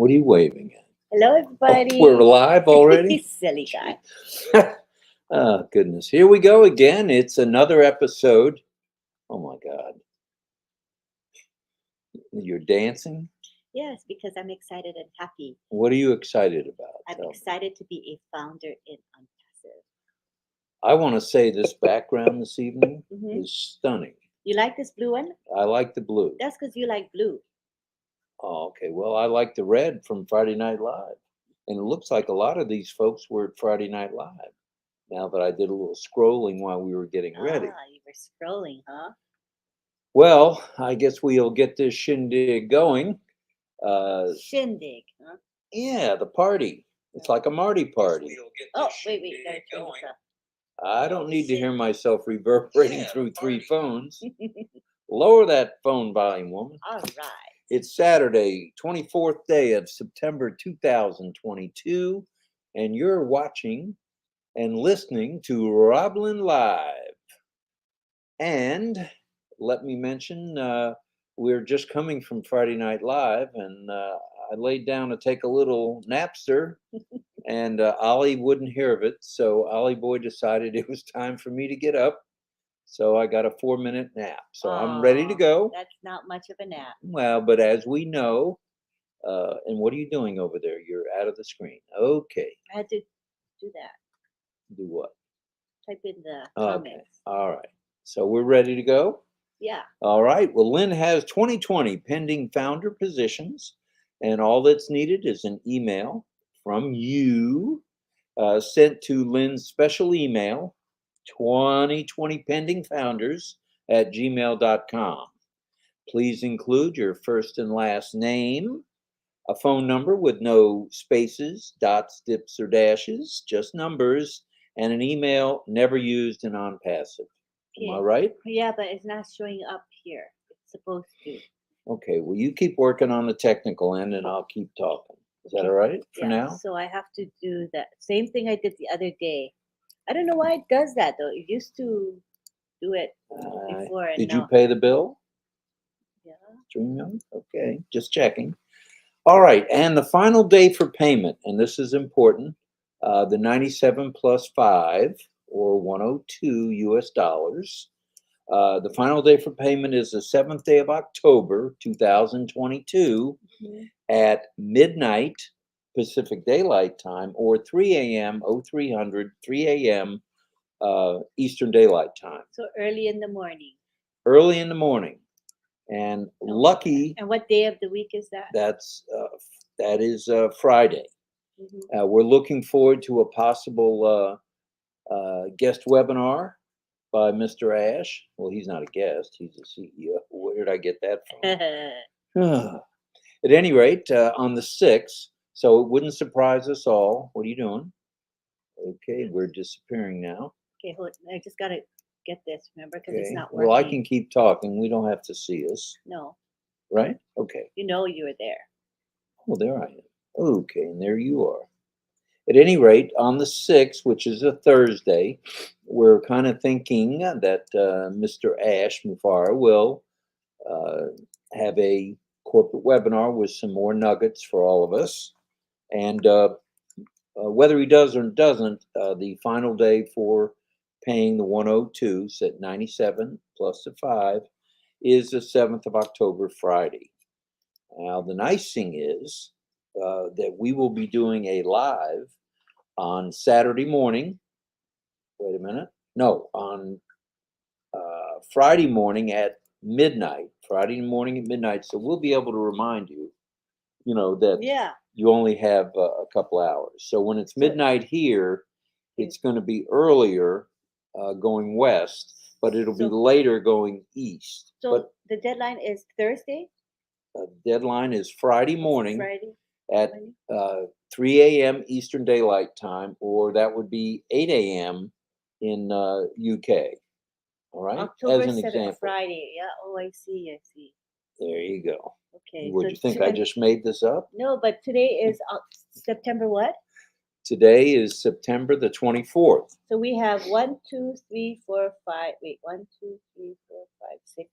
What are you waving at? Hello, everybody. Oh, we're live already? Silly guy. Oh, goodness. Here we go again. It's another episode. Oh, my God. You're dancing? Yes, because I'm excited and happy. What are you excited about? I'm Tell me. excited to be a founder in Unpassive. I want to say this background this evening Mhm. is stunning. You like this blue one? I like the blue. That's because you like blue. Oh, okay. Well, I like the red from Friday Night Live. And it looks like a lot of these folks were at Friday Night Live. Now that I did a little scrolling while we were getting ready. You were scrolling, huh? Well, I guess we'll get this shindig going. Shindig, huh? Yeah, the party. It's like a Marty party. Oh, wait, gotta turn this up. I don't need to hear myself reverberating through three phones. Lower that phone volume, woman. All right. It's Saturday, 24th day of September 2022, and you're watching and listening to RobLynn Live. And let me mention, we're just coming from Friday Night Live, and I laid down to take a little napster, and Ollie wouldn't hear of it, so Ollie boy decided it was time for me to get up. So I got a 4-minute nap. So I'm ready to go. That's not much of a nap. Well, but as we know, and what are you doing over there? You're out of the screen. Okay. I had to do that. Do what? Type in the Okay. comments. All right. So we're ready to go? Yeah. All right. Well, Lynn has 2020 pending founder positions, and all that's needed is an email from you sent to Lynn's special email, 2020 pending founders at gmail.com. Please include your first and last name, a phone number with no spaces, dots, dips, or dashes, just numbers, and an email never used and on passive. Am I right? Yeah, but it's not showing up here. It's supposed to. Okay, well, you keep working on the technical end and I'll keep talking. Is that all right for now? So I have to do that. Same thing I did the other day. I don't know why it does that, though. It used to do it before. And Did now. you pay the bill? Yeah. $3 Okay, just checking. All right, and the final day for payment, and this is important, the 97 plus 5 or 102 US dollars. The final day for payment is the 7th day of October 2022 at midnight Pacific Daylight Time or 3 a.m. 3 a.m. Eastern Daylight Time. So early in the morning. Early in the morning. And lucky. And what day of the week is that? That is Friday. We're looking forward to a possible guest webinar by Mr. Ash. Well, he's not a guest; he's a CEO. Where did I get that from? At any rate, on the 6th, so it wouldn't surprise us all. What are you doing? Okay, we're disappearing now. Okay, hold. I just gotta get this. Remember, because it's not working. Well, I can keep talking. We don't have to see us. No. Right? Okay. You know you were there. Well, there I am. Okay, and there you are. At any rate, on the 6th, which is a Thursday, we're kind of thinking that Mr. Ash Mufara will have a corporate webinar with some more nuggets for all of us. And whether he does or doesn't, the final day for paying the 102, set 97 plus the 5, is the 7th of October, Friday. Now, the nice thing is that we will be doing a live on Saturday morning. Wait a minute. No, on Friday morning at midnight. Friday morning at midnight. So we'll be able to remind you, that you only have a couple hours. So when it's midnight here, it's going to be earlier going west, but it'll be later going east. So the deadline is Thursday? Deadline is Friday morning. At 3 a.m. Eastern Daylight Time, or that would be 8 a.m. in UK. All right? October As an 7th, example. Friday. Yeah. Oh, I see. There you go. Okay. Would you think I just made this up? No, but today is September what? Today is September the 24th. So we have 1, 2, 3, 4, 5. Wait, 1, 2, 3, 4, 5, 6,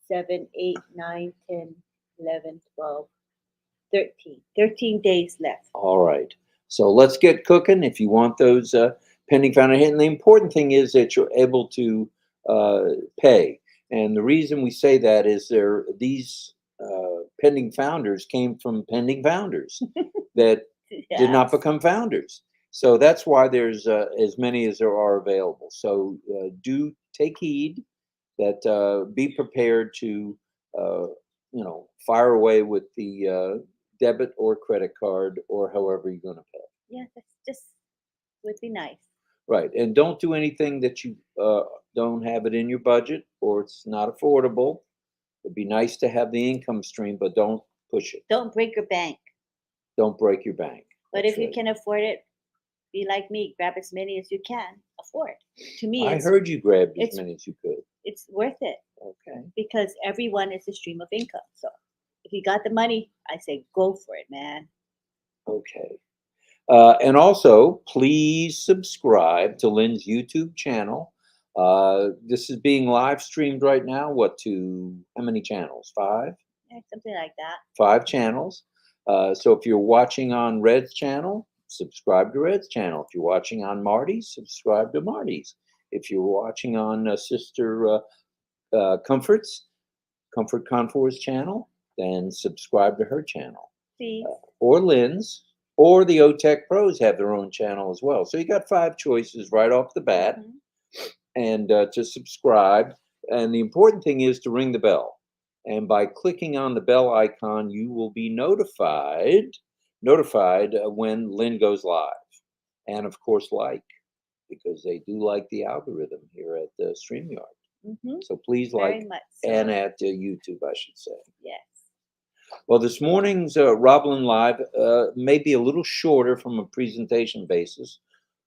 7, 8, 9, 10, 11, 12. 13 days left. All right. So let's get cooking if you want those pending founder. And the important thing is that you're able to pay. And the reason we say that is these pending founders came from pending founders that did not Yes. become founders. So that's why there's as many as there are available. So do take heed that be prepared to uh, fire away with the debit or credit card or however you're going to pay. Yeah, that's just would be nice. Right, and don't do anything that you don't have it in your budget or it's not affordable. It'd be nice to have the income stream, but don't push it. Don't break your bank. Don't break your bank. But That's if you right. can afford it, be like me. Grab as many as you can afford. To me, I heard you grabbed as it's many as you could. it's worth it Okay. because everyone is a stream of income. So if you got the money, I say go for it, man. Okay. And also, please subscribe to Lynn's YouTube channel. This is being live streamed right now. What to how many channels? Five? Yeah, something like that. 5 channels. So if you're watching on Red's channel, subscribe to Red's channel. If you're watching on Marty's, subscribe to Marty's. If you're watching on Sister Comfort's, Comfort Confor's channel, then subscribe to her channel. Please. Or Lynn's, or the OTech Pros have their own channel as well. So you got 5 choices right off the bat, and to subscribe. And the important thing is to ring the bell. And by clicking on the bell icon, you will be notified when Lynn goes live. And of course, because they do like the algorithm here at StreamYard. So please Very like, much and so. at YouTube, I should say. Yes. Well, this morning's RobLynn Live may be a little shorter from a presentation basis,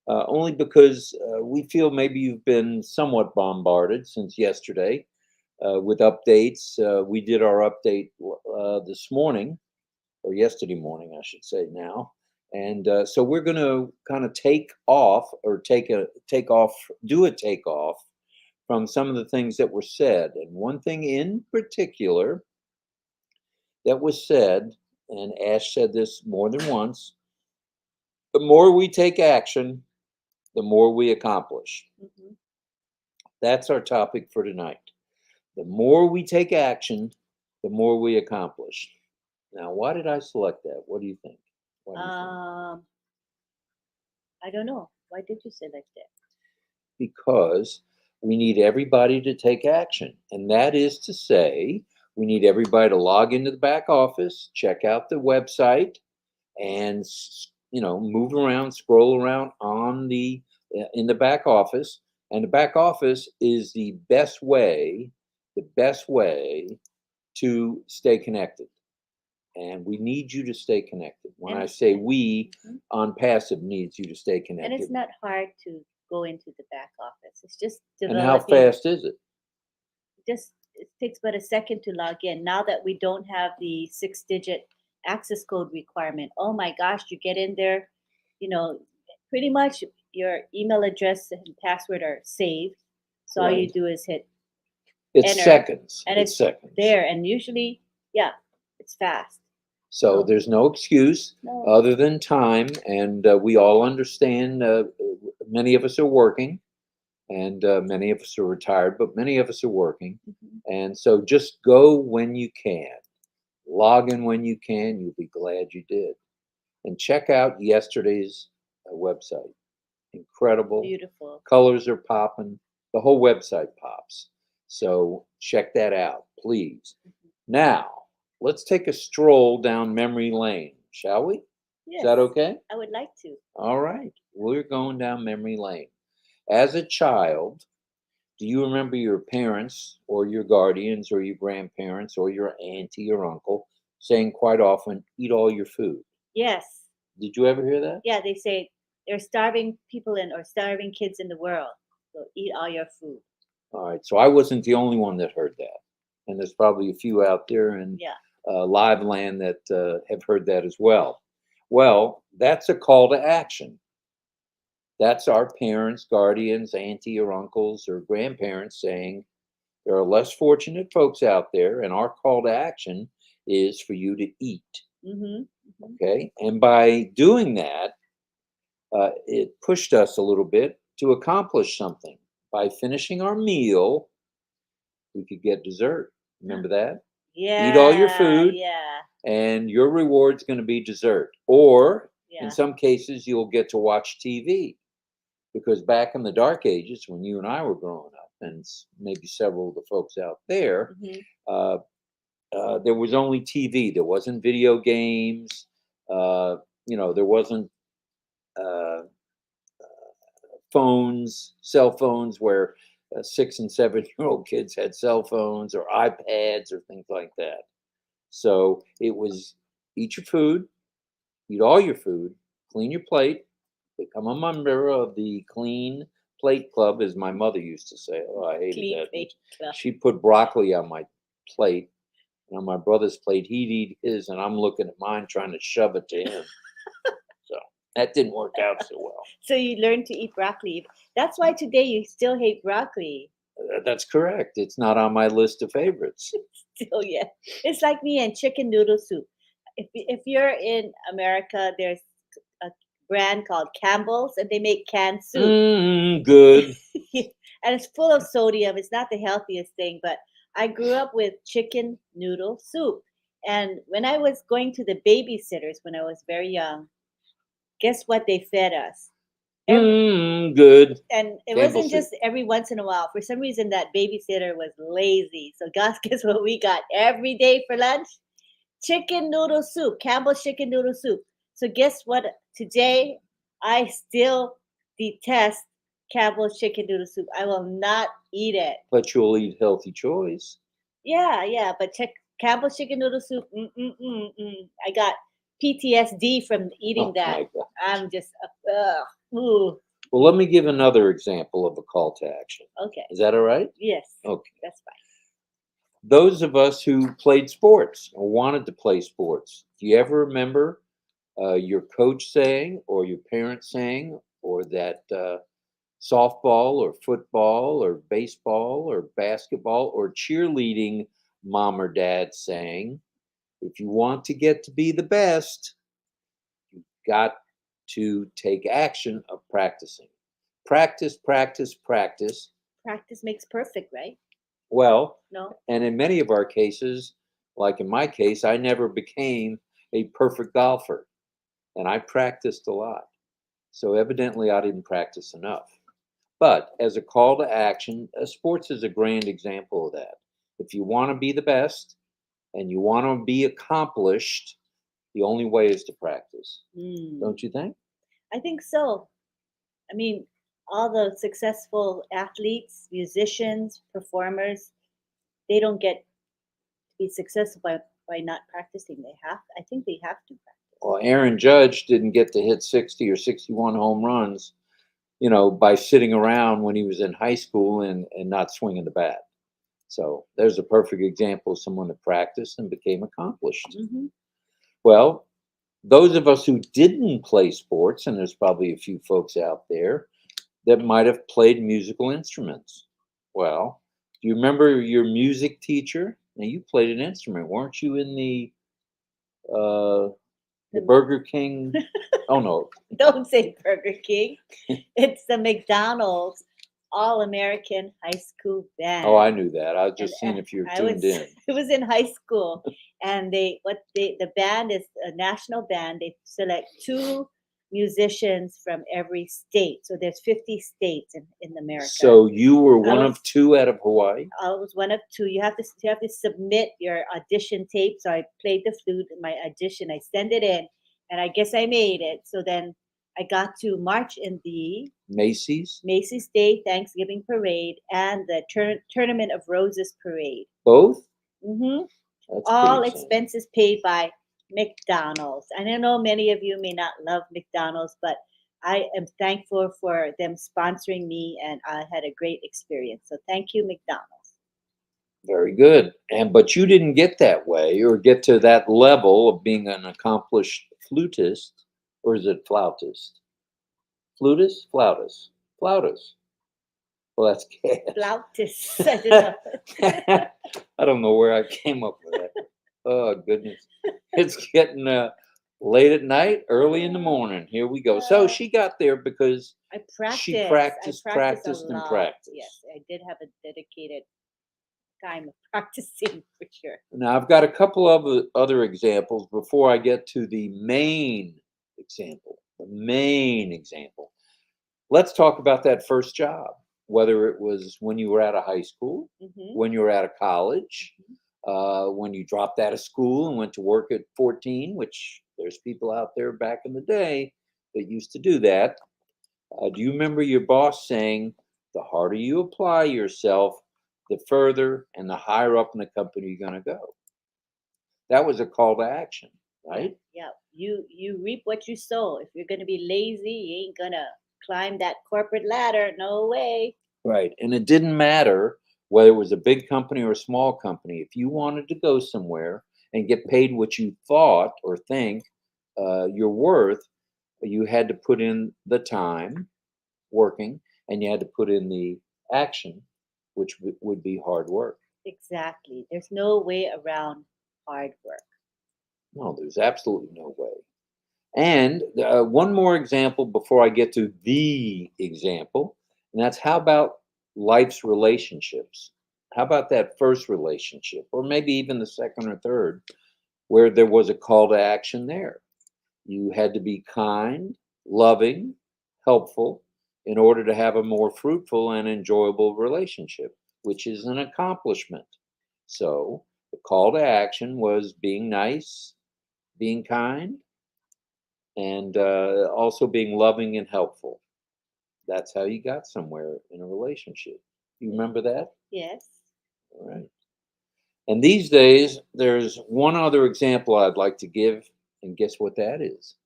only because we feel maybe you've been somewhat bombarded since yesterday with updates. We did our update this morning, or yesterday morning, I should say now. And so we're going to kind of take off, or do a takeoff from some of the things that were said. And one thing in particular that was said, and Ash said this more than once, the more we take action, the more we accomplish. That's our topic for tonight. The more we take action, the more we accomplish. Now, why did I select that? What do you think? Why do you think? I don't know. Why did you select it? Because we need everybody to take action. And that is to say, we need everybody to log into the back office, check out the website, and move around, scroll around in the back office. And the back office is the best way to stay connected. And we need you to stay connected. When I say we, on passive needs you to stay connected. And it's not hard to go into the back office. It's just And how fast is it? It takes but a second to log in. Now that we don't have the 6-digit access code requirement, oh my gosh, you get in there, pretty much your email address and password are saved. So all you do is hit It's enter, seconds. and it's seconds. there. And usually, yeah, it's fast. So there's no excuse other than time, and we all understand. Many of us are working, and many of us are retired, but many of us are working. And so just go when you can. Log in when you can. You'll be glad you did. And check out yesterday's website. Incredible. Beautiful. Colors are popping. The whole website pops. So check that out, please. Now, let's take a stroll down memory lane, shall we? Yes, is that okay? I would like to. All right. We're going down memory lane. As a child, do you remember your parents or your guardians or your grandparents or your auntie or uncle saying quite often, eat all your food? Yes. Did you ever hear that? Yeah, they say there's starving people or starving kids in the world. So eat all your food. All right. So I wasn't the only one that heard that. And there's probably a few out there in live land that have heard that as well. Well, that's a call to action. That's our parents, guardians, auntie or uncles or grandparents saying there are less fortunate folks out there, and our call to action is for you to eat. Mm-hmm. Okay. And by doing that, it pushed us a little bit to accomplish something. By finishing our meal, we could get dessert. Remember that? Eat all your Yeah, food, yeah, and your reward's going to be dessert. Or in yeah. some cases, you'll get to watch TV. Because back in the dark ages, when you and I were growing up, and maybe several of the folks out there, Mm-hmm. uh, there was only TV. There wasn't video games. Uh, there wasn't uh, phones, cell phones, where 6 and 7 year old kids had cell phones or iPads or things like that. So it was eat your food, eat all your food, clean your plate, become a member of the Clean Plate Club, as my mother used to say. Oh, I hated Clean that. plate club. She put broccoli on my plate, and on my brother's plate, he'd eat his, and I'm looking at mine trying to shove it to him. So that didn't work out so well. So you learn to eat broccoli. That's why today you still hate broccoli. That's correct. It's not on my list of favorites. Still, yeah. It's like me and chicken noodle soup. If you're in America, there's a brand called Campbell's, and they make canned soup. Good. And it's full of sodium. It's not the healthiest thing, but I grew up with chicken noodle soup. And when I was going to the babysitters when I was very young, guess what they fed us? Good. And it Campbell wasn't soup. just every once in a while. For some reason, that babysitter was lazy. So, guess what we got every day for lunch? Chicken noodle soup, Campbell's chicken noodle soup. So, guess what? Today, I still detest Campbell's chicken noodle soup. I will not eat it. But you'll eat healthy choice. Yeah, yeah, but Campbell's chicken noodle soup. I got PTSD from eating Oh that. my God. I'm just, ooh. Well, let me give another example of a call to action. Okay. Is that all right? Yes. Okay. That's fine. Those of us who played sports or wanted to play sports, do you ever remember your coach saying, or your parents saying, or that softball or football or baseball or basketball or cheerleading mom or dad saying, if you want to get to be the best, you've got to take action of practicing. Practice, practice, practice. Practice makes perfect, right? Well, No? and in many of our cases, like in my case, I never became a perfect golfer, and I practiced a lot. So evidently, I didn't practice enough. But as a call to action, sports is a grand example of that. If you want to be the best and you want to be accomplished, the only way is to practice. Mm, Don't you think? I think so. I mean, all the successful athletes, musicians, performers, they don't get to be successful by not practicing. I think they have to practice. Well, Aaron Judge didn't get to hit 60 or 61 home runs, by sitting around when he was in high school and not swinging the bat. So there's a perfect example of someone that practiced and became accomplished. Hmm. Well, those of us who didn't play sports, and there's probably a few folks out there that might have played musical instruments. Well, do you remember your music teacher? Now you played an instrument, weren't you? In uh, the The, Burger King? Oh no. don't say Burger King. It's the McDonald's All American High School Oh, I Band. knew that. I was And just seeing if you were I tuned was in. it was in high school, and the band is a national band. They select two musicians from every state. So there's 50 states in America. So you were I one was of two out of Hawaii? I was one of two. You have to submit your audition tape. So I played the flute in my audition. I sent it in, and I guess I made it. So then I got to march in the Macy's? Macy's Day Thanksgiving Parade and the Tournament of Roses Parade. Both? Hmm. That's All pretty exciting. expenses paid by McDonald's. And I know many of you may not love McDonald's, but I am thankful for them sponsoring me, and I had a great experience. So thank you, McDonald's. Very good. But you didn't get that way or get to that level of being an accomplished flutist, or is it flautist? Flutist? Flautist. Flautist. Well, that's gas. Flautist. I don't know. I don't know where I came up with that. Oh goodness. It's getting late at night, early in the morning. Here we go. So Uh, she got there because I she practice. I practiced, practice a practiced, and lot. Yes, practiced. I did have a dedicated time of practicing for sure. Now, I've got a couple of other examples before I get to the main example. The main example. Let's talk about that first job, whether it was when you were out of high school, Hmm. when you were out of college, Hmm. when you dropped out of school and went to work at 14, which there's people out there back in the day that used to do that. Do you remember your boss saying, the harder you apply yourself, the further and the higher up in the company you're going to go? That was a call to action, Yeah, right? yeah. You reap what you sow. If you're gonna be lazy, you ain't gonna climb that corporate ladder. No way. Right. And it didn't matter whether it was a big company or a small company. If you wanted to go somewhere and get paid what you thought or think you're worth, you had to put in the time working and you had to put in the action, which would be hard work. Exactly. There's no way around hard work. No, there's absolutely no way. And one more example before I get to the example, and that's how about life's relationships? How about that first relationship, or maybe even the second or third, where there was a call to action there? You had to be kind, loving, helpful in order to have a more fruitful and enjoyable relationship, which is an accomplishment. So the call to action was being nice, being kind, and also being loving and helpful. That's how you got somewhere in a relationship. You remember that? Yes. All right. And these days, there's one other example I'd like to give, and guess what that is?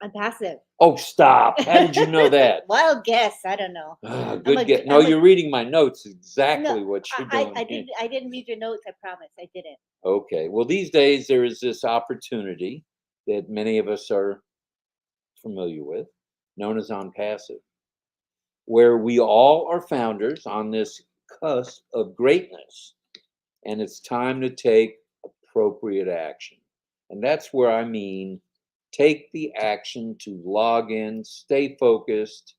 I'm passive. Oh, stop! How did you know that? Wild guess. I don't know. Ah, I'm good a. get. No, I'm a. you're reading my notes. No, Exactly what you're I doing here. didn't. I didn't read your notes. I promise. I didn't. Okay. Well, these days there is this opportunity that many of us are familiar with, known as on passive, where we all are founders on this cusp of greatness, and it's time to take appropriate action. And that's where I mean take the action to log in, stay focused,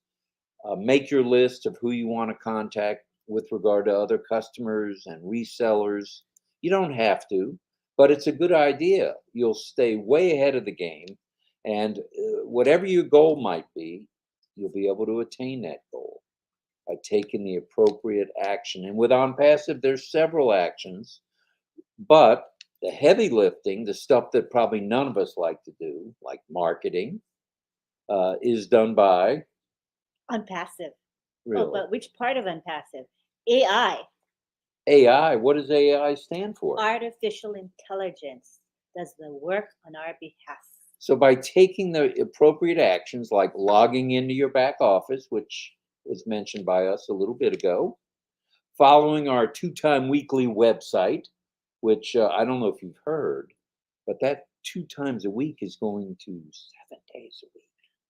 make your list of who you want to contact with regard to other customers and resellers. You don't have to, but it's a good idea. You'll stay way ahead of the game, and whatever your goal might be, you'll be able to attain that goal by taking the appropriate action. And with on passive, there's several actions, but the heavy lifting, the stuff that probably none of us like to do, like marketing, is done by Unpassive. Oh, really but which part of unpassive? AI, AI. What does AI stand for? artificial intelligence, does the work on our behalf. So by taking the appropriate actions like logging into your back office, which was mentioned by us a little bit ago, following our two-time weekly website, which I don't know if you've heard, but that two times a week is going to 7 days a week.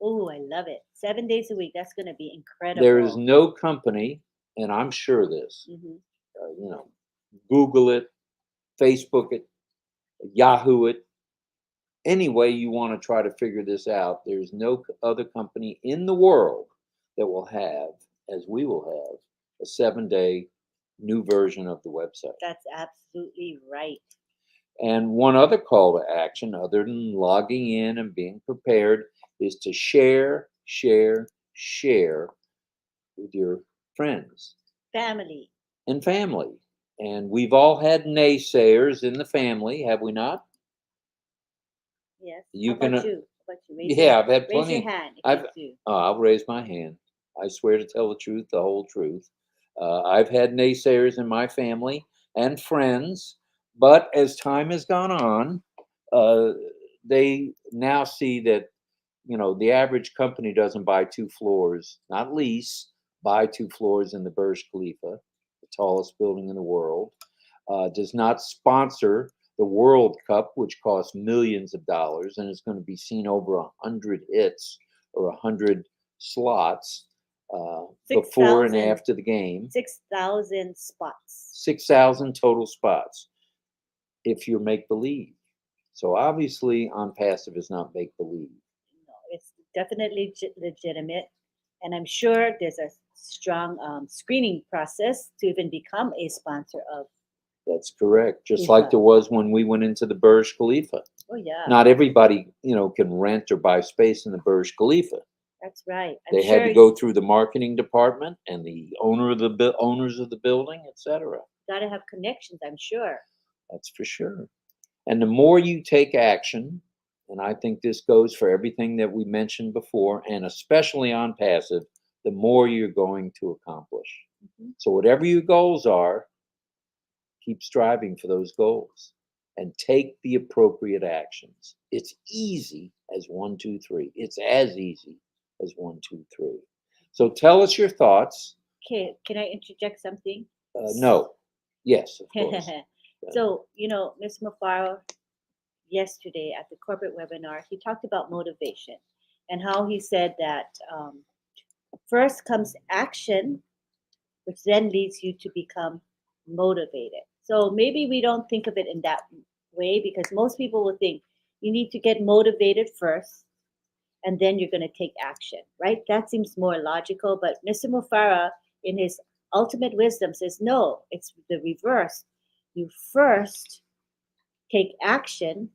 Oh, I love it. 7 days a week. That's going to be There is incredible. no company, and I'm sure this, Hmm. you know, Google it, Facebook it, Yahoo it, any way you want to try to figure this out, there's no other company in the world that will have, as we will have, a 7 day new version of the website. That's absolutely right. And one other call to action, other than logging in and being prepared, is to share, share, share with your friends Family. and family. And we've all had naysayers in the family, have we not? Yes. How You can, about you? How about you? yeah, I've had Raise your plenty. hand if I've, it's you. I'll raise my hand. I swear to tell the truth, the whole truth. I've had naysayers in my family and friends, but as time has gone on, uh, they now see that the average company doesn't buy 2 floors, not lease, buy 2 floors in the Burj Khalifa, the tallest building in the world, does not sponsor the World Cup, which costs millions of dollars and is going to be seen over 100 hits or 100 slots before and 6,000. after the game. 6,000 spots. 6,000 total spots if you're make believe. So obviously, on passive is not make believe. No, it's definitely legitimate, and I'm sure there's a strong screening process to even become a sponsor of That's correct. Just like FIFA. there was when we went into the Burj Khalifa. Oh yeah, Not everybody, can rent or buy space in the Burj Khalifa. that's right. I'm They had sure to go through the marketing department and the owners of the building, etc. got to have connections. I'm sure. That's for sure. And the more you take action, and I think this goes for everything that we mentioned before, and especially on passive, the more you're going to accomplish. Hmm. So, whatever your goals are, keep striving for those goals and take the appropriate actions. It's easy as one, two, three. It's as easy as one, two, three. So, tell us your thoughts. Okay, can I interject something? No. Yes, of course. So, Ms. Mafaro, yesterday at the corporate webinar, he talked about motivation and how he said that first comes action, which then leads you to become motivated. So maybe we don't think of it in that way because most people will think you need to get motivated first and then you're going to take action, right? That seems more logical. But Mr. Mufara, in his ultimate wisdom, says no, it's the reverse. You first take action,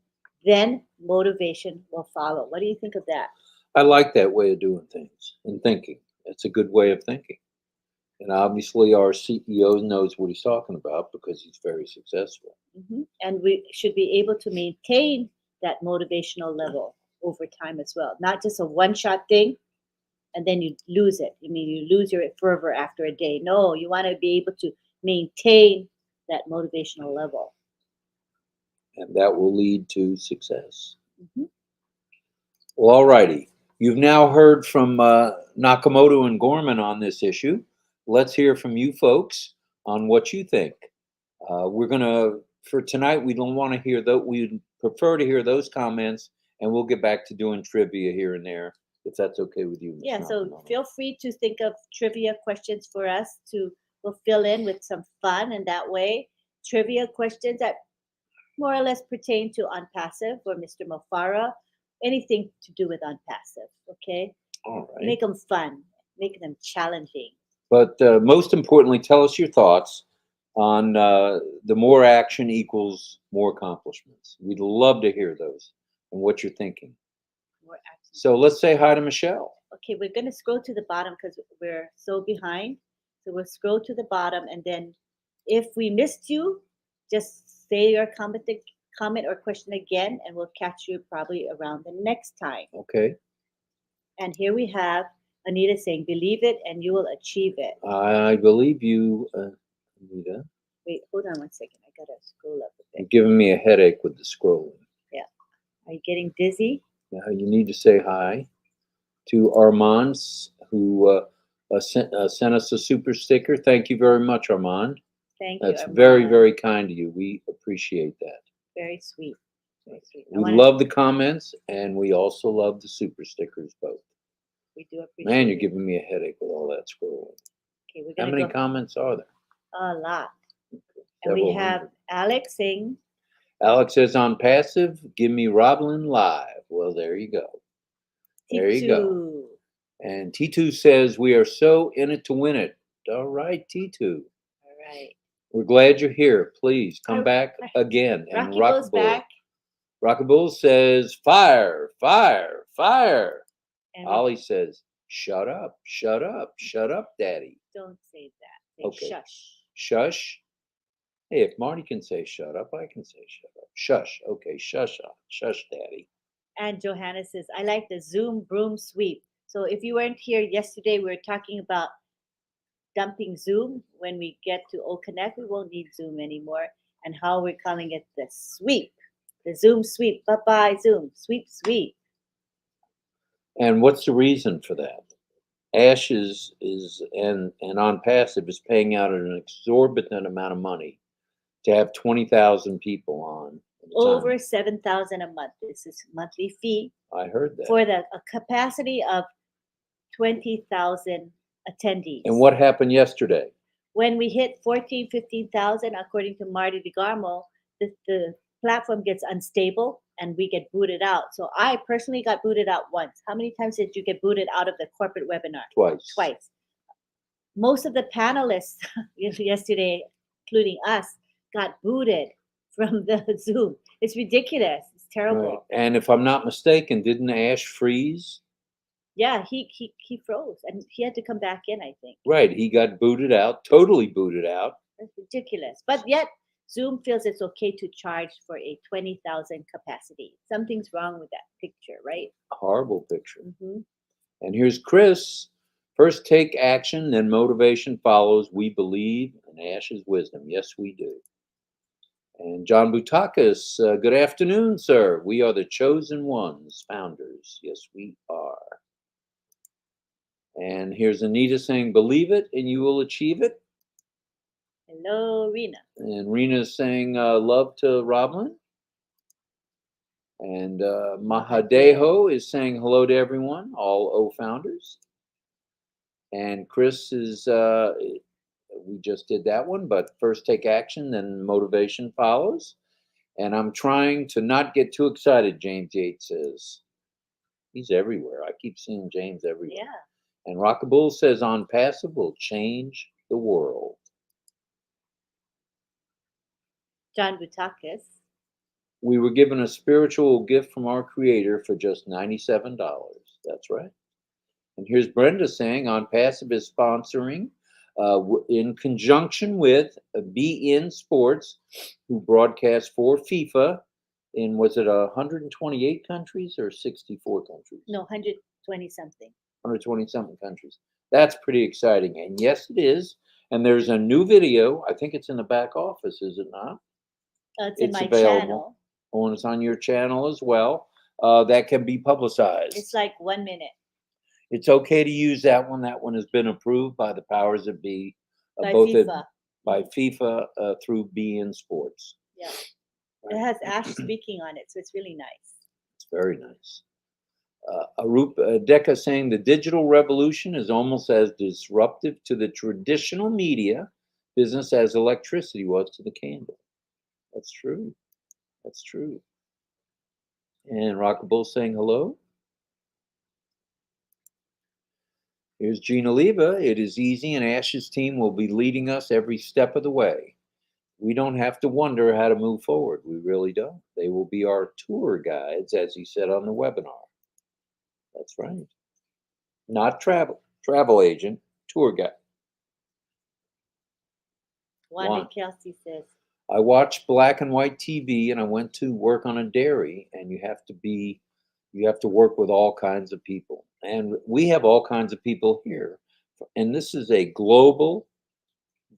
then motivation will follow. What do you think of that? I like that way of doing things and thinking. It's a good way of thinking. And obviously, our CEO knows what he's talking about because he's very successful. And we should be able to maintain that motivational level over time as well, not just a one shot thing and then you lose it. I mean, you lose your fervor after a day. No, you want to be able to maintain that motivational level. And that will lead to success. Mm-hmm. Well, all righty. You've now heard from Nakamoto and Gorman on this issue. Let's hear from you folks on what you think. We're going to, for tonight, we don't want to hear that. We'd prefer to hear those comments, and we'll get back to doing trivia here and there, if that's okay with you. Ms. Yeah, so Nakamoto. feel free to think of trivia questions for us to we'll fill in with some fun, and that way, trivia questions that more or less pertain to unpassive or Mr. Mofara, anything to do with unpassive, okay? All right. Make them fun, make them challenging. But most importantly, tell us your thoughts on the more action equals more accomplishments. We'd love to hear those and what you're thinking. More action. So let's say hi to Michelle. Okay, we're going to scroll to the bottom because we're so behind. So we'll scroll to the bottom, and then if we missed you, just say your comment or question again, and we'll catch you probably around the next time. Okay. And here we have Anita saying, believe it and you will achieve it. I believe you, Anita. Wait, hold on 1 second. I got to scroll up a You're bit. giving me a headache with the scrolling. Yeah. Are you getting dizzy? Now you need to say hi to Armand, who sent us a super sticker. Thank you very much, Armand. Thank That's you. very, Armand. very kind of you. We appreciate that. Very sweet. Very sweet. We love the comments, and we also love the super stickers both. We do appreciate Man, you're it. giving me a headache with all that scrolling. Okay, we're How gonna many go comments are there? a lot. And Several we have hundred. Alex saying, Alex says on passive, give me RobLynn Live. Well, there you go. There you go. T2. And T2 says we are so in it to win it. All right, T2. All right. We're glad you're here. Please come Hi- back again. And Rocky Bull's back. Rockable says fire, fire, fire. And Ollie says shut up, shut up, shut up, Daddy. don't say that. Say Okay. shush. Shush. Hey, if Marty can say shut up, I can say shut up. Shush. Okay, shush up. Shush, Daddy. And Johanna says, I like the Zoom broom sweep. So if you weren't here yesterday, we were talking about dumping Zoom. When we get to O Connect, we won't need Zoom anymore. And how we're calling it the sweep. The Zoom sweep. Bye-bye, Zoom. Sweep, sweep. And what's the reason for that? Ash is and on passive is paying out an exorbitant amount of money to have 20,000 people on. at a time. Over 7,000 a month. This is monthly fee I heard that. for a capacity of 20,000 attendees. And what happened yesterday? When we hit 14, 15,000, according to Marty DeGarmo, the platform gets unstable and we get booted out. So I personally got booted out once. How many times did you get booted out of the corporate webinar? Twice. Twice. Most of the panelists yesterday, including us, got booted from the Zoom. It's ridiculous. It's terrible. Right. And if I'm not mistaken, didn't Ash freeze? Yeah, he froze and he had to come back in, I think. Right. He got booted out, totally booted out. That's ridiculous. But yet Zoom feels it's okay to charge for a 20,000 capacity. Something's wrong with that picture, right? Horrible picture. Mm-hmm. And here's Chris. First take action, then motivation follows. We believe in Ash's wisdom. Yes, we do. And John Boutakis, good afternoon, sir. We are the chosen ones, founders. Yes, we are. And here's Anita saying, believe it and you will achieve it. Hello, Rena. And Rena's saying, love to RobLynn. And Mahadeho is saying hello to everyone, all O founders. And Chris is, we just did that one, but first take action, then motivation follows. And I'm trying to not get too excited, James Yates says. He's everywhere. I keep seeing James everywhere. Yeah. And Rockabull says, on passive will change the world. John Boutakis. We were given a spiritual gift from our Creator for just $97. That's right. And here's Brenda saying, on passive is sponsoring in conjunction with BN Sports, who broadcast for FIFA in, was it 128 countries or 64 countries? No, 120 something. 120 something countries. That's pretty exciting. And yes, it is. And there's a new video. I think it's in the back office, is it not? It's in my available. channel. Oh, and it's on your channel as well. That can be publicized. It's like 1 minute. It's okay to use that one. That one has been approved by the powers that be, By both FIFA. by FIFA through BN Sports. Yeah. Right. It has Ash speaking on it, so it's really nice. It's very nice. Arup Deka saying the digital revolution is almost as disruptive to the traditional media business as electricity was to the candle. That's true. That's true. And Rockabull saying hello. Here's Gina Leva. It is easy, and Ash's team will be leading us every step of the way. We don't have to wonder how to move forward. We really don't. They will be our tour guides, as he said on the webinar. That's right. Not travel agent, tour guide. Wanda Kelsey says, I watched black and white TV, and I went to work on a dairy, and you have to work with all kinds of people. And we have all kinds of people here. And this is a global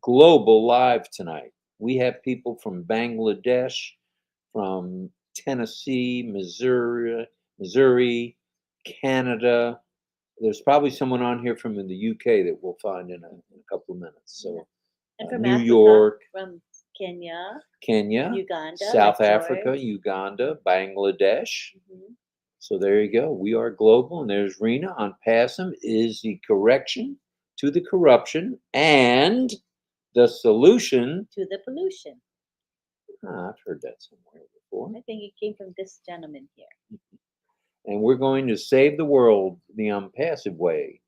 live tonight. We have people from Bangladesh, from Tennessee, Missouri, Canada. There's probably someone on here from the UK that we'll find in a couple of minutes. So, and from New Africa, York, from Kenya, Uganda, like South Africa, George. Uganda, Bangladesh. Mm-hmm. So there you go. We are global. And there's Rena on PASM is the correction to the corruption and the solution to the pollution. I've heard that somewhere before. I think it came from this gentleman here. And we're going to save the world the unpassive way,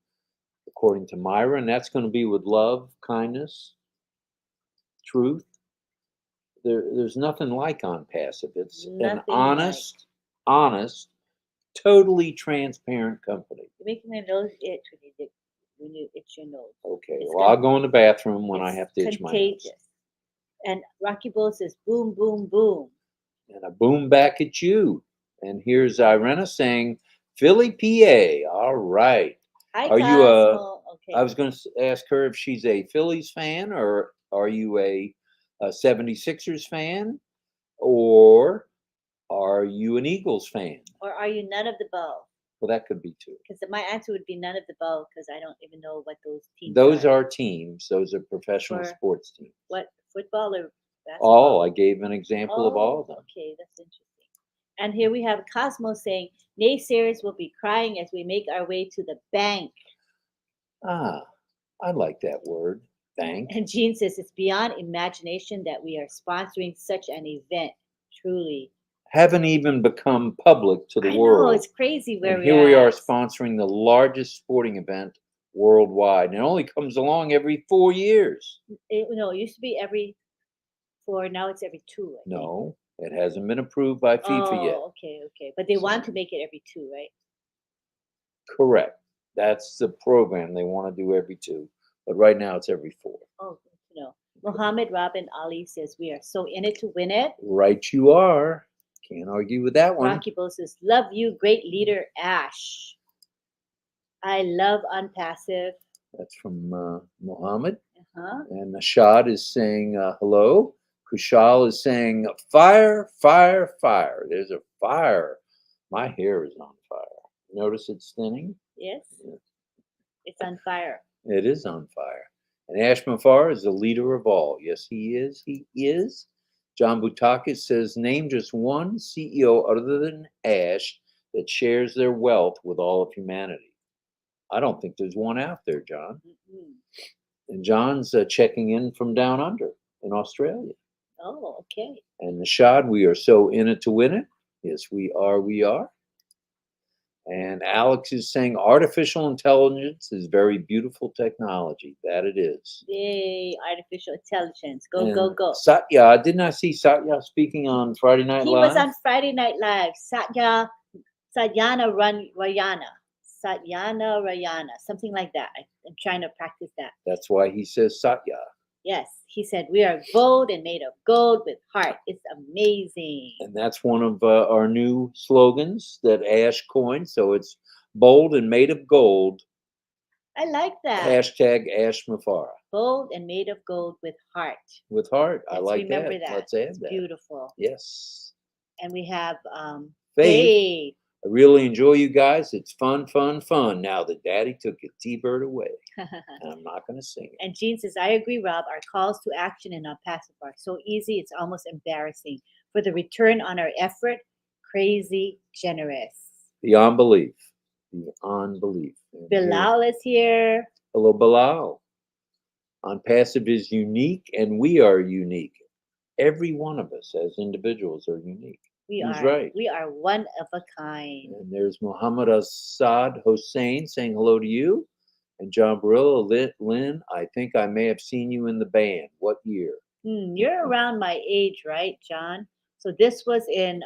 according to Myra. And that's going to be with love, kindness, truth. There's nothing like unpassive. It's Nothing an honest, totally transparent company. You're making my nose itch when you itch your nose. Okay, well, I'll go in the bathroom when I It's have to itch my contagious. nose. And Rocky Bull says, boom, boom, boom. And I boom back at you. And here's Irena saying, Philly, PA. All right. Hi, Are you okay. I was going to ask her if she's a Phillies fan, or are you a 76ers fan, or are you an Eagles fan? Or are you none of the above? Well, that could be too. Because my answer would be none of the above, because I don't even know what those teams Those are teams. Those are professional sports teams. What, football or basketball? All. I gave an example of all of them. Okay, that's interesting. And here we have Cosmo saying, naysayers will be crying as we make our way to the bank. Ah, I like that word, bank. And Jean says, it's beyond imagination that we are sponsoring such an event. Truly. haven't even become public to the I know, world. it's crazy where And we're here we are at. sponsoring the largest sporting event worldwide. And it only comes along every 4 years. It used to be every 4, now it's every 2, I think. No, it hasn't been approved by FIFA yet. Oh, okay. But they want to So- make it every 2, right? Correct. That's the program they want to do every 2. But right now it's every 4. Oh, good to know. Mohammed Robin Ali says we are so in it to win it. Right you are. Can't argue with that one. Rocky Bo says, love you, great leader, Ash. I love Unpassive. That's from Mohammed. Uh-huh. And Nashad is saying hello. Kushal is saying fire, fire, fire. There's a fire. My hair is on fire. Notice it's thinning? Yes, Yeah. it's on fire. It is on fire. And Ash Mafar is the leader of all. Yes, he is. He is. John Butakis says, name just one CEO other than Ash that shares their wealth with all of humanity. I don't think there's one out there, John. Mm-mm. And John's checking in from down under in Australia. Oh, okay. And Nashad, we are so in it to win it. Yes, we are. We are. And Alex is saying artificial intelligence is very beautiful technology. That it is. Yay, artificial intelligence. Go, And go, go. Satya, didn't I see Satya speaking on Friday Night He Live? was on Friday Night Live. Satyana Rayana. Satyana Rayana. Something like that. I'm trying to practice that. That's why he says Satya. Yes. He said, we are bold and made of gold with heart. It's amazing. And that's one of our new slogans that Ash coined. So it's bold and made of gold. I like that. Hashtag Ash Mafara. Bold and made of gold with heart. With heart. I Let's like remember that. that. Let's add It's that. beautiful. Yes. And we have Faith. Faith. I really enjoy you guys. It's fun, fun, fun. Now that Daddy took your T-Bird away. And I'm not going to sing it. And Jean says, I agree, Rob. Our calls to action in Unpassive are so easy, it's almost embarrassing. For the return on our effort, crazy generous. Beyond belief. Beyond belief. And here- Bilal is here. Hello, Bilal. Unpassive is unique, and we are unique. Every one of us as individuals are unique. We He's are right. we are one of a kind. And there's Muhammad Assad Hossein saying hello to you. And John Barilla, Lynn, I think I may have seen you in the band. What year? You're around my age, right, John? So this was in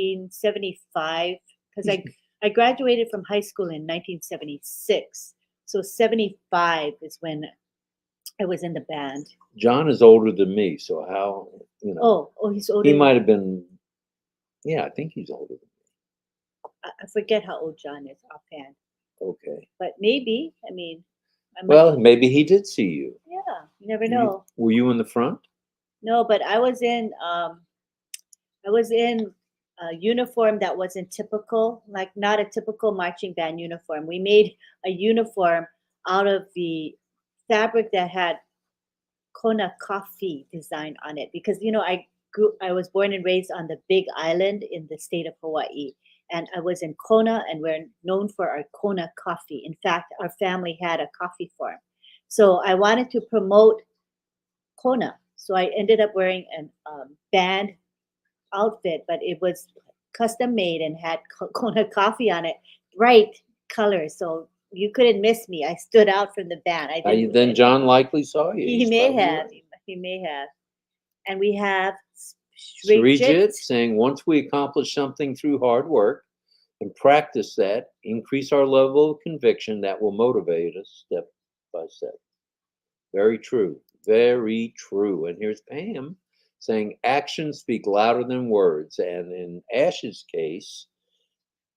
1975, because I graduated from high school in 1976. So 75 is when I was in the band. John is older than me, so how, you know. Oh, he's older. He might have been, yeah, I think he's older than me. I forget how old John is offhand, Okay. but maybe. I mean, Well, maybe he did see you. yeah, you never know. Were you in the front? No, but I was in a uniform that wasn't typical, like not a typical marching band uniform. We made a uniform out of the fabric that had Kona coffee design on it, because I was born and raised on the Big Island in the state of Hawaii, and I was in Kona, and we're known for our Kona coffee. In fact, our family had a coffee farm, so I wanted to promote Kona. So I ended up wearing a band outfit, but it was custom made and had Kona coffee on it, bright colors. So you couldn't miss me. I stood out from the band. Then John likely saw you. He He's may probably have. right. He may have. And we have Srijit saying, once we accomplish something through hard work and practice that, increase our level of conviction, that will motivate us step by step. Very true. Very true. And here's Pam saying, actions speak louder than words. And in Ash's case,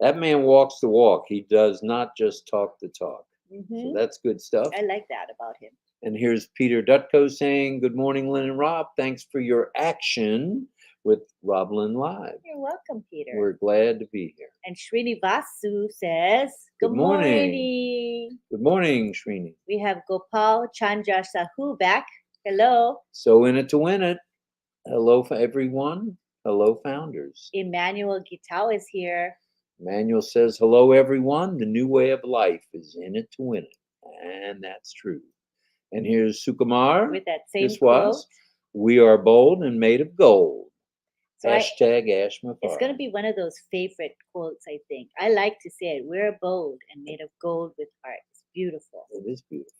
that man walks the walk. He does not just talk the talk. So that's good stuff. I like that about him. And here's Peter Dutko saying, good morning, Lynn and Rob. Thanks for your action with RobLynn Live. You're welcome, Peter. We're glad to be here. And Srinivasu says, Good morning. morning. Good morning, Srini. We have Gopal Chandra Sahu back. Hello. So in it to win it. Hello, everyone. Hello, founders. Emmanuel Gitao is here. Emmanuel says, hello, everyone. The new way of life is in it to win it. And that's true. And here's Sukumar. With that same This was, quote. we are bold and made of gold. So Hashtag Ash it's going to Mafar. be one of those favorite quotes, I think. I like to say it. We're bold and made of gold with heart. It's beautiful. It is beautiful.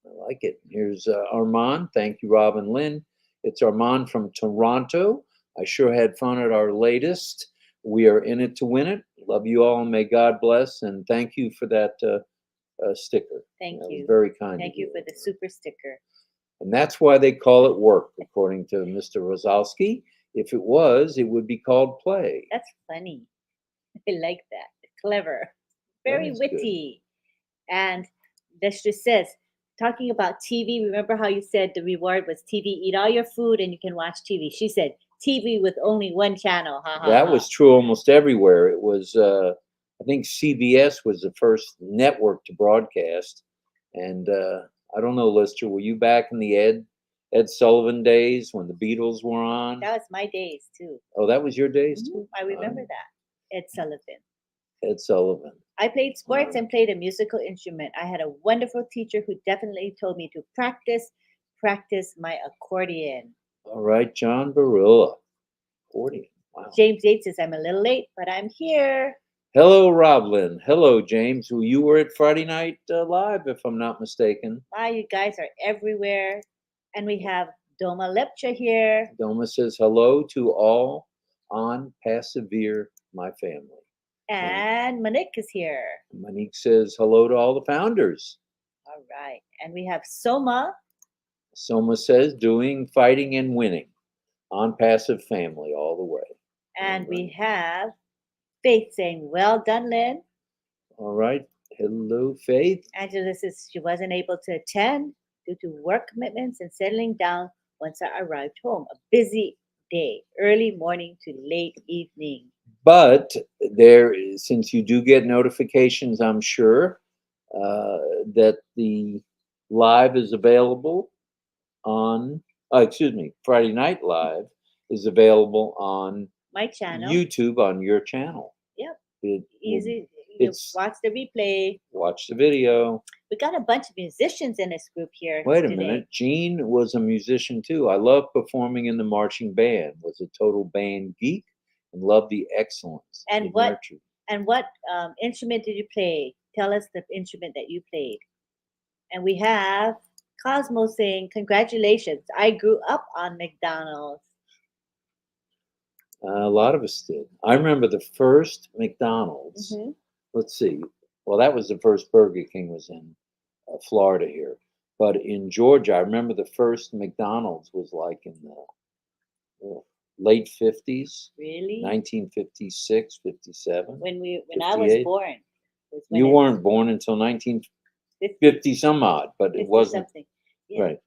I like it. Here's Armand. Thank you, Robin Lynn. It's Armand from Toronto. I sure had fun at our latest. We are in it to win it. Love you all, and may God bless. And thank you for that sticker. Thank That was you. very kind Thank of you for the super sticker. And that's why they call it work, according to Mr. Rozalski. If it was, it would be called play. That's funny. I like that. Clever. That Very is good. witty. And this just says, talking about TV, remember how you said the reward was TV, eat all your food and you can watch TV. She said TV with only one channel. Ha ha. That ha. was true almost everywhere. It was, I think CBS was the first network to broadcast. And I don't know, Lister, were you back in the Ed Sullivan days when the Beatles were on? That was my days too. Oh, that was your days Mhm, too? I remember that. Ed Sullivan. Ed Sullivan. I played sports Wow. and played a musical instrument. I had a wonderful teacher who definitely told me to practice my accordion. All right, John Barilla. Accordion. Wow. James Yates says, I'm a little late, but I'm here. Hello, RobLynn. Hello, James. Who you were at Friday Night Live, if I'm not mistaken. Wow, you guys are everywhere. And we have Doma Lepcha here. Doma says hello to all on Persevere, my family. And Monique is here. Monique says hello to all the founders. All right. And we have Soma. Soma says doing, fighting, and winning on Passive Family all the way. And All we right. have Faith saying, well done, Lynn. All right. Hello, Faith. Angela says she wasn't able to attend due to work commitments and settling down once I arrived home. A busy day, early morning to late evening. But there, since you do get notifications, I'm sure that the live is available on, Friday Night Live is available on My channel. YouTube on your channel. Yep. It, Easy. You it's watch the replay. watch the video. We got a bunch of musicians in this group here. Wait a today. minute. Gene was a musician too. I love performing in the marching band. Was a total band geek and loved the excellence. And it what nurtured. and what instrument did you play? Tell us the instrument that you played. And we have Cosmo saying, congratulations. I grew up on McDonald's. A lot of us did. I remember the first McDonald's. Mhm. Let's see. Well, that was the first Burger King was in Florida here. But in Georgia, I remember the first McDonald's was like in the late 50s, Really? 1956, 57. When I was 58. born. was when You it- weren't born until 1950 some odd, but 50 it wasn't. something. Yeah. Right.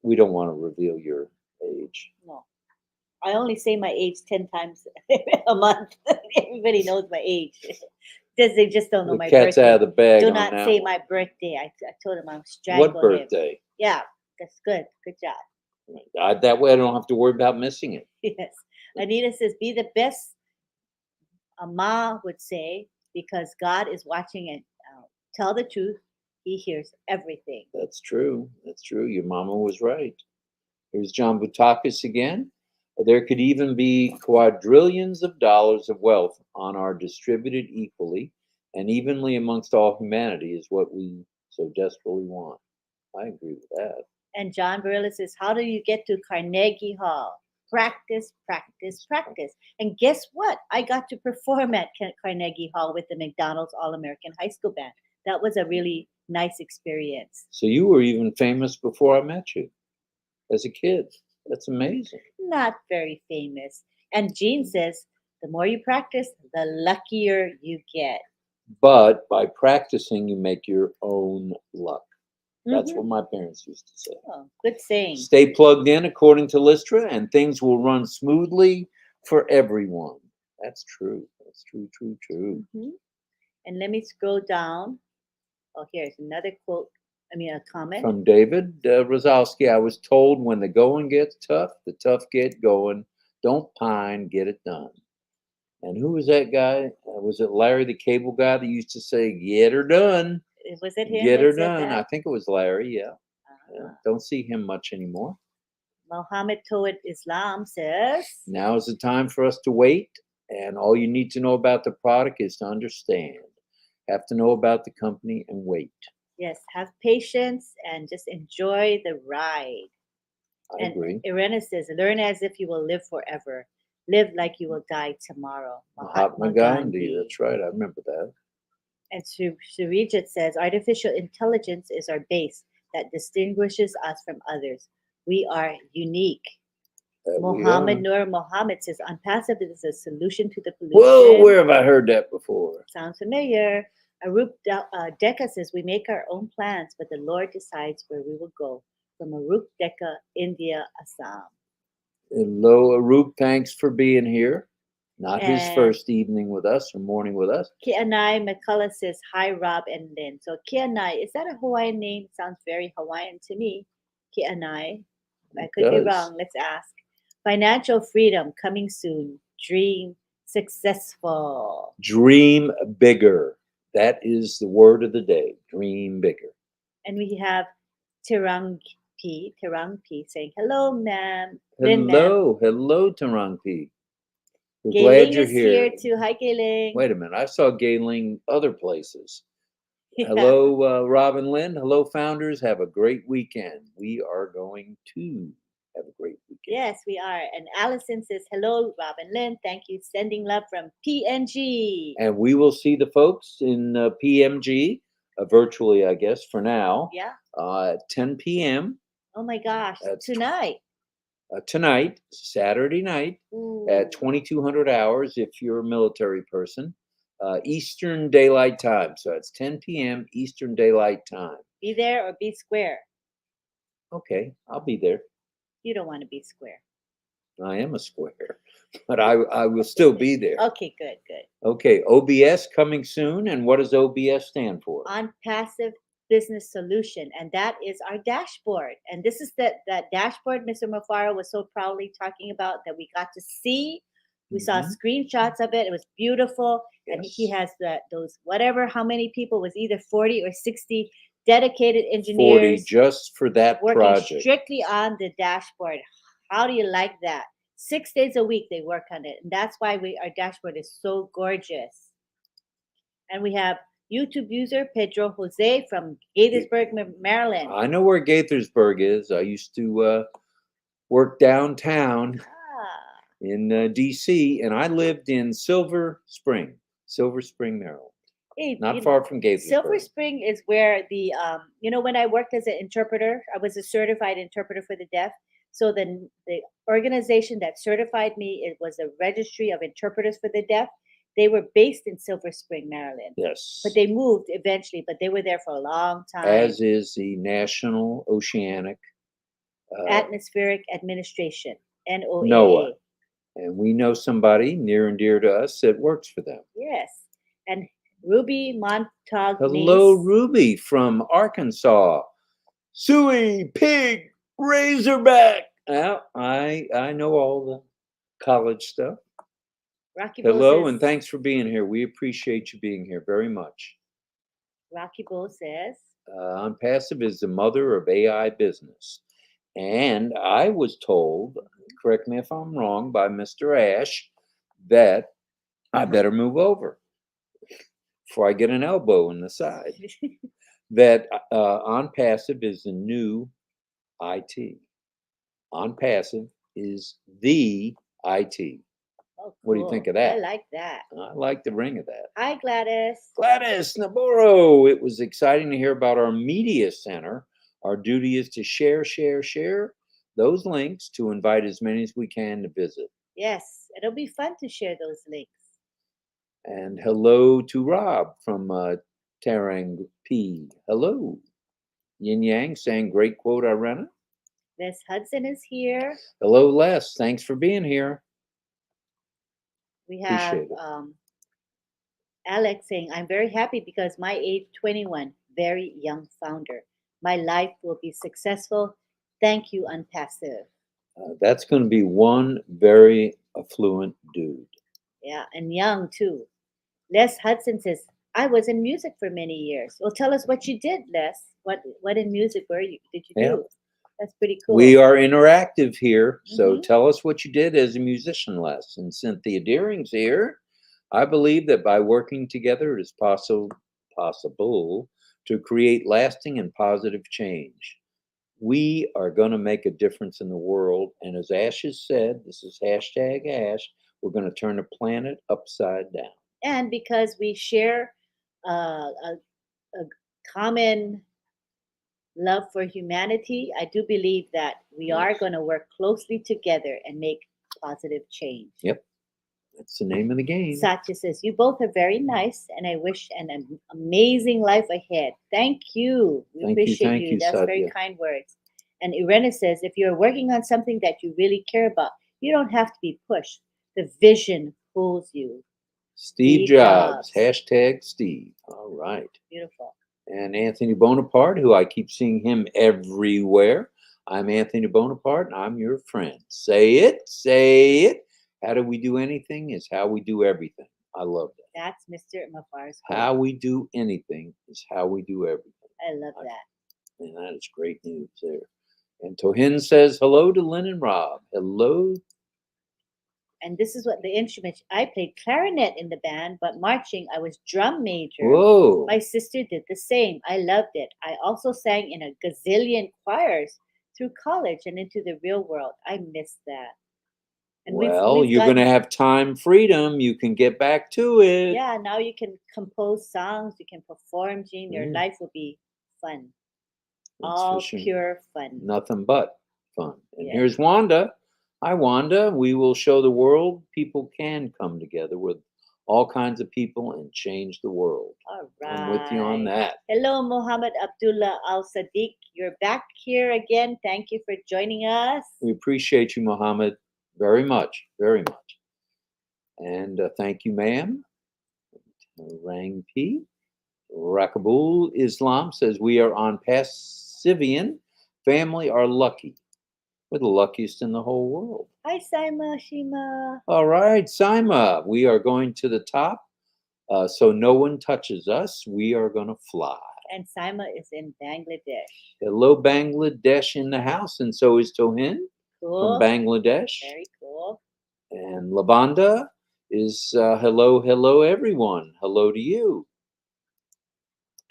We don't want to reveal your age. No. I only say my age 10 times a month. Everybody knows my age. They just don't know The my cat's birthday. out of the bag Do on not that say one. my birthday. I told him I'm strangling What birthday? Yeah, that's good. Good job. That way I don't have to worry about missing it. Yes. Anita says, be the best, a ma would say, because God is watching and tell the truth. He hears everything. That's true. That's true. Your mama was right. Here's John Boutakis again. There could even be quadrillions of dollars of wealth on our distributed equally and evenly amongst all humanity is what we so desperately want. I agree with that. And John Barilla says, how do you get to Carnegie Hall? Practice, practice, practice. And guess what? I got to perform at Carnegie Hall with the McDonald's All-American High School Band. That was a really nice experience. So you were even famous before I met you as a kid. That's amazing. Not very famous. And Jean says, the more you practice, the luckier you get. But by practicing, you make your own luck. That's Mhm. what my parents used to say. Oh, good saying. Stay plugged in according to Lystra, and things will run smoothly for everyone. That's true. That's true, true, true. Mhm. And let me scroll down. Oh, here's another quote. A comment. From David Rozalski, I was told when the going gets tough, the tough get going. Don't pine, get it done. And who was that guy? Was it Larry, the cable guy, that used to say, get her done? Was it him? Get that her said done. that? I think it was Larry, yeah. Ah. Don't see him much anymore. Mohammed Towed Islam says, Now is the time for us to wait, and all you need to know about the product is to understand. Have to know about the company and wait. yes, have patience and just enjoy the ride. I And agree. Irena says, learn as if you will live forever. Live like you will die tomorrow. Mahatma Gandhi. That's right. I remember that. And Surijit says, artificial intelligence is our base that distinguishes us from others. We are unique. We Mohammed are. Nur Mohammed says, unpassive is a solution to the pollution. Whoa, where have I heard that before? Sounds familiar. Arup Deka says, we make our own plans, but the Lord decides where we will go. From Arup Deka, India, Assam. Hello, Arup. Thanks for being here. Not his And first evening with us or morning with us. Kianai McCullough says, hi, Rob and Lynn. So Kianai, is that a Hawaiian name? Sounds very Hawaiian to me. Kianai. I could be wrong. Let's ask. Financial freedom coming soon. Dream successful. Dream bigger. That is the word of the day. Dream bigger. And we have Tirang P saying, hello, ma'am. Lynn, ma'am. Hello, Tarang P. We're Gayling glad you're is here. too. Hi, Gayling. Wait a minute. I saw Gayling other places. Yeah. Hello, Rob and Lynn. Hello, founders. Have a great weekend. We are going to have a great weekend. Yes, we are. And Allison says, hello, Rob and Lynn. Thank you. Sending love from PNG. And we will see the folks in PMG, virtually, I guess, for now. Yeah. At 10 p.m. Oh my gosh. That's Tonight. Tonight, Saturday night, Ooh. at 2200 hours, if you're a military person, Eastern Daylight Time. So it's 10 p.m. Eastern Daylight Time. Be there or be square. Okay, I'll be there. You don't want to be square. I am a square, but I will still be there. Okay, good. Okay, OBS coming soon. And what does OBS stand for? On Passive Business Solution, and that is our dashboard. And this is that dashboard Mr. Mafara was so proudly talking about that we got to see. We saw screenshots of it. It was beautiful. Yes. And he has those whatever how many people was either 40 or 60 dedicated engineers 40 just for that working project. Strictly on the dashboard. How do you like that? 6 days a week they work on it, and that's why our dashboard is so gorgeous. And we have YouTube user Pedro Jose from Gaithersburg, Maryland. I know where Gaithersburg is. I used to work downtown in DC, and I lived in Silver Spring, Maryland. Hey, not far from Gaithersburg. Silver Spring is where the when I worked as an interpreter, I was a certified interpreter for the deaf. So the organization that certified me, it was the Registry of Interpreters for the Deaf. They were based in Silver Spring, Maryland. Yes. But they moved eventually, but they were there for a long time. As is the National Oceanic Atmospheric Administration, NOAA. NOAA. And we know somebody near and dear to us that works for them. Yes. And Ruby Montagne. Hello, Ruby from Arkansas. Suey, pig, razorback. Well, I know all the college stuff. Rocky Hello, Bull says, and thanks for being here. We appreciate you being here very much. Rocky Bull says, Unpassive is the mother of AI business. And I was told, correct me if I'm wrong, by Mr. Ash, that I better move over before I get an elbow in the side. That Unpassive is the new IT. Unpassive is the IT. oh, cool. What do you think of that? I like that. I like the ring of that. Hi, Gladys. Gladys Navarro. It was exciting to hear about our media center. Our duty is to share those links to invite as many as we can to visit. Yes, it'll be fun to share those links. And hello to Rob from Tarang P. Hello. Yin Yang saying great quote, Irena. Les Hudson is here. Hello, Les. Thanks for being here. We have Alex saying, I'm very happy because my age 21, very young founder. My life will be successful. Thank you, Unpassive. That's going to be one very affluent dude. Yeah, and young too. Les Hudson says, I was in music for many years. Well, tell us what you did, Les. What in music did you do? That's pretty cool. We are interactive here, so Mhm. tell us what you did as a musician lesson. Cynthia Deering's here. I believe that by working together, it is possible to create lasting and positive change. We are going to make a difference in the world. And as Ash has said, this is hashtag Ash, we're going to turn the planet upside down. And because we share a common love for humanity, I do believe that we are Yes. going to work closely together and make positive change. Yep. That's the name of the game. Satya says, you both are very nice, and I wish an amazing life ahead. Thank you. We appreciate thank you, That's very Satya. kind words. And Irena says, if you're working on something that you really care about, you don't have to be pushed. The vision pulls you. Steve Jobs. Hashtag Steve. All right. Beautiful. And Anthony Bonaparte, who I keep seeing him everywhere. I'm Anthony Bonaparte, and I'm your friend. Say it, say it. How do we do anything is how we do everything. I love that. That's Mr. Mafar's How we do anything is how we do everything. I love that. And that is great news there. And Tohin says, hello to Lynn and Rob. Hello. And this is what the instrument I played clarinet in the band, but marching I was drum major. Whoa. My sister did the same. I loved it. I also sang in a gazillion choirs through college and into the real world. I miss that. And well, you're going to have time freedom. You can get back to it. Yeah, now you can compose songs. You can perform, Gene. Your life will be fun. That's all for sure. pure fun. Nothing but fun. And Yeah. here's Wanda. Hi, Wanda. We will show the world people can come together with all kinds of people and change the world. All right. I'm with you on that. Hello, Muhammad Abdullah Al Sadiq. You're back here again. Thank you for joining us. We appreciate you, Muhammad, very much, very much. And thank you, ma'am. Rang P. Rakabul Islam says we are on Passivian. Family are lucky. We're the luckiest in the whole world. Hi, Saima, Shima. All right, Saima. We are going to the top. So no one touches us. We are going to fly. And Saima is in Bangladesh. Hello, Bangladesh in the house. And so is Tohin Cool. from Bangladesh. Very cool. And Lavanda is hello, hello, everyone. Hello to you.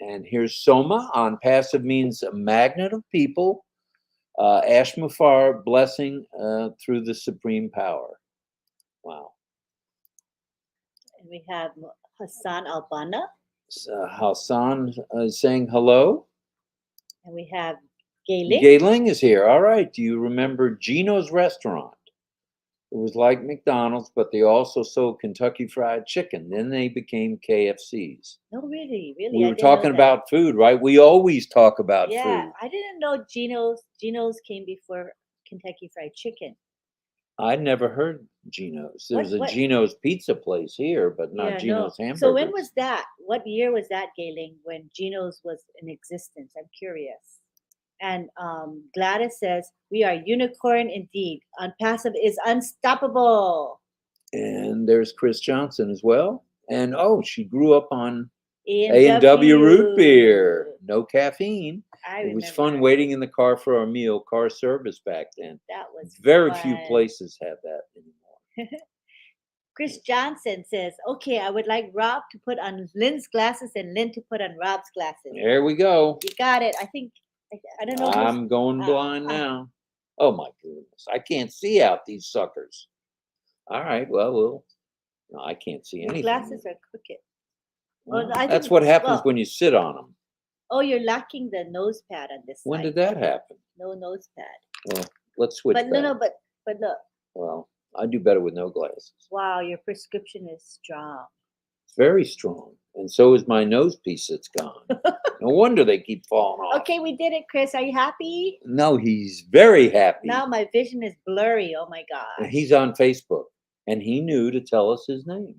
And here's Soma on passive means a magnet of people. Ash Mufar, blessing through the supreme power. Wow. And we have Hassan Albana. Hassan is saying hello. And we have Gayling. Gayling is here. All right. Do you remember Gino's restaurant? It was like McDonald's, but they also sold Kentucky Fried Chicken. Then they became KFCs. No, really, really. We were talking about food, right? We always talk about food. Yeah, I didn't know Gino's came before Kentucky Fried Chicken. I never heard Gino's. There's a Gino's pizza place here, but not Gino's hamburgers. So when was that? What year was that, Gayling, when Gino's was in existence? I'm curious. And Gladys says, we are unicorn indeed. On passive is unstoppable. And there's Chris Johnson as well. And she grew up on A&W root beer. No caffeine. It was fun waiting in the car for our meal, car service back then. That was very fun. few places have that anymore. Chris Johnson says, okay, I would like Rob to put on Lynn's glasses and Lynn to put on Rob's glasses. There we go. You got it. I don't know. I'm going blind now. Oh my goodness. I can't see out these suckers. All right. Well, no, I can't see anything. Glasses are crooked. Well, that's what happens when you sit on them. Oh, you're lacking the nose pad on this When side. did that happen? No nose pad. Well, let's switch back. But look. Well, I do better with no glasses. Wow, your prescription is strong. It's very strong. And so is my nose piece that's gone. No wonder they keep falling off. Okay, we did it, Chris. Are you happy? No, he's very happy. Now my vision is blurry. Oh my God. And he's on Facebook. And he knew to tell us his name.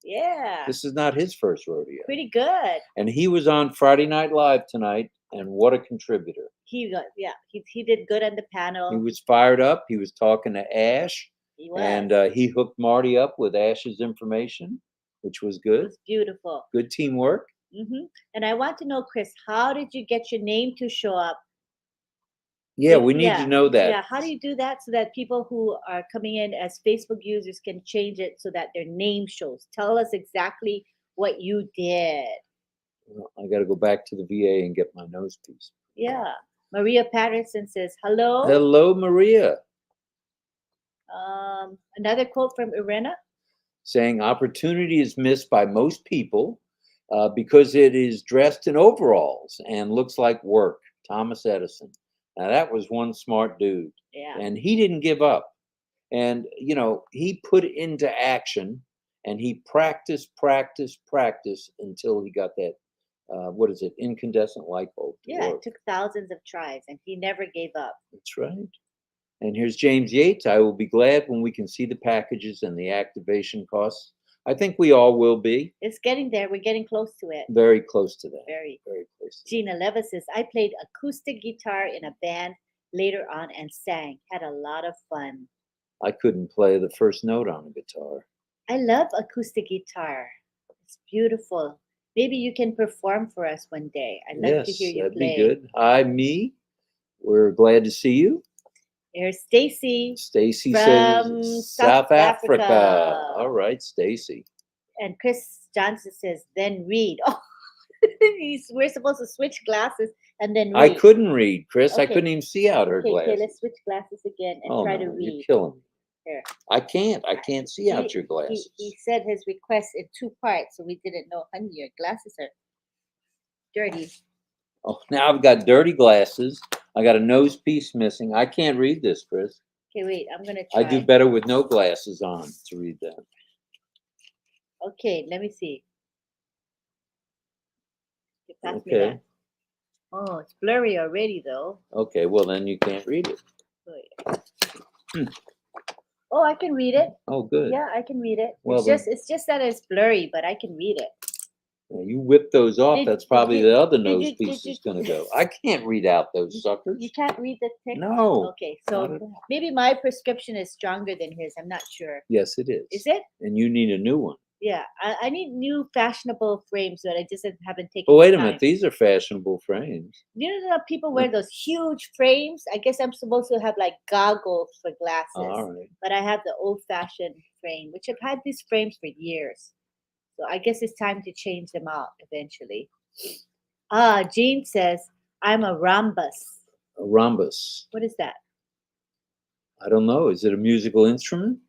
Yeah. This is not his first rodeo. Pretty good. And he was on Friday Night Live tonight. And what a contributor. He did good on the panel. He was fired up. He was talking to Ash. He was. And he hooked Marty up with Ash's information, which was good. It was beautiful. Good teamwork. Mm-hmm. And I want to know, Chris, how did you get your name to show up Yeah, we need to know that. Yeah, how do you do that so that people who are coming in as Facebook users can change it so that their name shows? Tell us exactly what you did. Well, I got to go back to the VA and get my nose piece. Yeah. Maria Patterson says, hello. Hello, Maria. Another quote from Irena. Saying opportunity is missed by most people because it is dressed in overalls and looks like work. Thomas Edison. Now that was one smart dude. Yeah. And he didn't give up. And, you know, he put it into action and he practiced until he got that, what is it, incandescent light bulb. Yeah, it took thousands of tries and he never gave up. That's right. And here's James Yates. I will be glad when we can see the packages and the activation costs. I think we all will be. It's getting there. We're getting close to it. Very close to that. Very close. Gina Levis says, I played acoustic guitar in a band later on and sang. Had a lot of fun. I couldn't play the first note on a guitar. I love acoustic guitar. It's beautiful. Maybe you can perform for us one day. I'd love to hear you that'd play. Be good. Hi, me. We're glad to see you. Here's Stacy. Stacy from says South Africa. Africa. All right, Stacy. And Chris Johnson says, then read. Oh, we're supposed to switch glasses and then read. I couldn't read, Chris. I Okay. couldn't even see out her glasses. Okay, let's switch glasses again and try to read. You're killing me. Here. I can't see out your glasses. He said his request in 2 parts, so we didn't know, honey, your glasses are dirty. Oh, now I've got dirty glasses. I got a nose piece missing. I can't read this, Chris. Okay, wait, I'm going to try. I do better with no glasses on to read that. Okay, let me see. You pass me that. Oh, it's blurry already, though. Okay, well, then you can't read it. Oh, I can read it. Oh, good. Yeah, I can read it. Well, it's just that it's blurry, but I can read it. You whip those off. That's probably the other nose piece is going to go. I can't read out those suckers. You can't read the text? No. Okay, so maybe my prescription is stronger than his. I'm not sure. Yes, it is. Is it? And you need a new one. Yeah, I need new fashionable frames that I just haven't taken. But wait a minute, these are fashionable frames. You know that people wear those huge frames? I guess I'm supposed to have like goggles for glasses. All right. But I have the old-fashioned frame, which I've had these frames for years. So I guess it's time to change them out eventually. Jean says, I'm a rhombus. A rhombus. What is that? I don't know. Is it a musical instrument?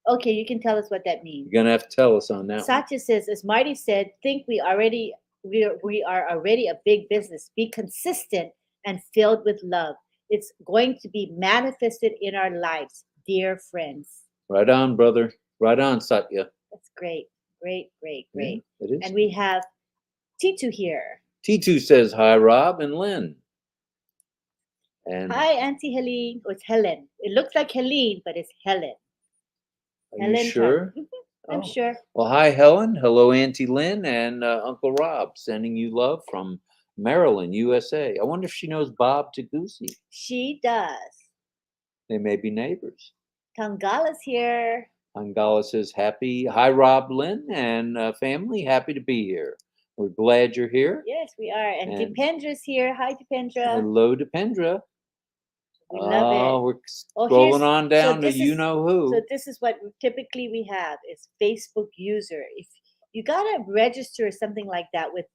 Okay, you can tell us what that means. You're gonna have to tell us on that. Satya says, as Marty said, think we are already a big business. Be consistent and filled with love. It's going to be manifested in our lives, dear friends. Right on, brother. Right on, Satya. That's great. Great. Yeah, it is. And we have Titu here. Titu says, hi, Rob and Lynn. And hi, Auntie Helene. Oh, it's Helen. It looks like Helene, but it's Helen. Are you sure? I'm sure. Well, hi, Helen. Hello, Auntie Lynn and Uncle Rob, sending you love from Maryland, USA. I wonder if she knows Bob Tagusi. She does. They may be neighbors. Tangala's here. Tangala says, hi, RobLynn and family. Happy to be here. We're glad you're here. Yes, we are. And Dipendra's here. Hi, Dipendra. Hello, Dipendra. We love it. We're scrolling on down to you know who. So this is what typically we have is Facebook user. If you gotta register something like that with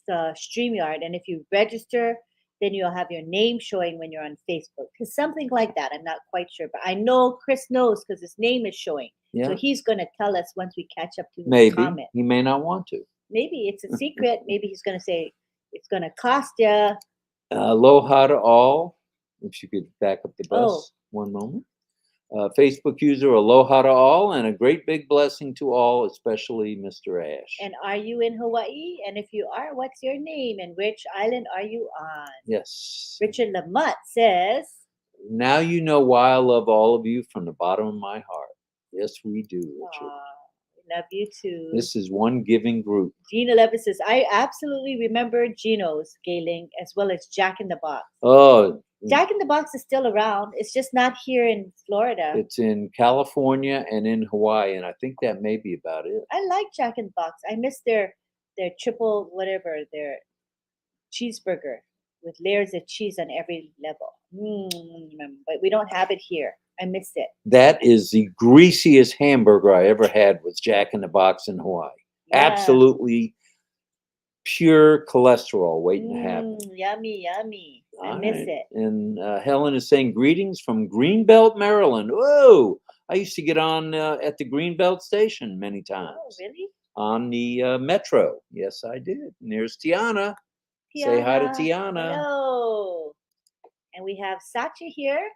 StreamYard, and if you register, then you'll have your name showing when you're on Facebook. Because something like that, I'm not quite sure, but I know Chris knows because his name is showing. Yeah. So he's gonna tell us once we catch up to his comment. He may not want to. Maybe it's a secret. Maybe he's gonna say it's gonna cost you. Aloha to all. If you could back up the bus 1 moment. Facebook user, aloha to all, and a great big blessing to all, especially Mr. Ash. And are you in Hawaii? And if you are, what's your name? And which island are you on? Yes. Richard Lamott says, now you know why I love all of you from the bottom of my heart. Yes, we do, Richard. Love you too. This is one giving group. Gina Levis says, I absolutely remember Gino's Gayling as well as Jack in the Box. Oh, Jack in the Box is still around. It's just not here in Florida. It's in California and in Hawaii, and I think that may be about it. I like Jack in the Box. I miss their triple whatever, their cheeseburger. with layers of cheese on every level. But we don't have it here. I miss it. That is the greasiest hamburger I ever had with Jack in the Box in Hawaii. Yeah. Absolutely pure cholesterol waiting to happen. Yummy, yummy. I All miss right. it. And Helen is saying greetings from Greenbelt, Maryland. Whoa! I used to get on at the Greenbelt station many times. Oh, really? On the metro. Yes, I did. And there's Tiana. Say hi to Tiana. Hello. And we have Satya here.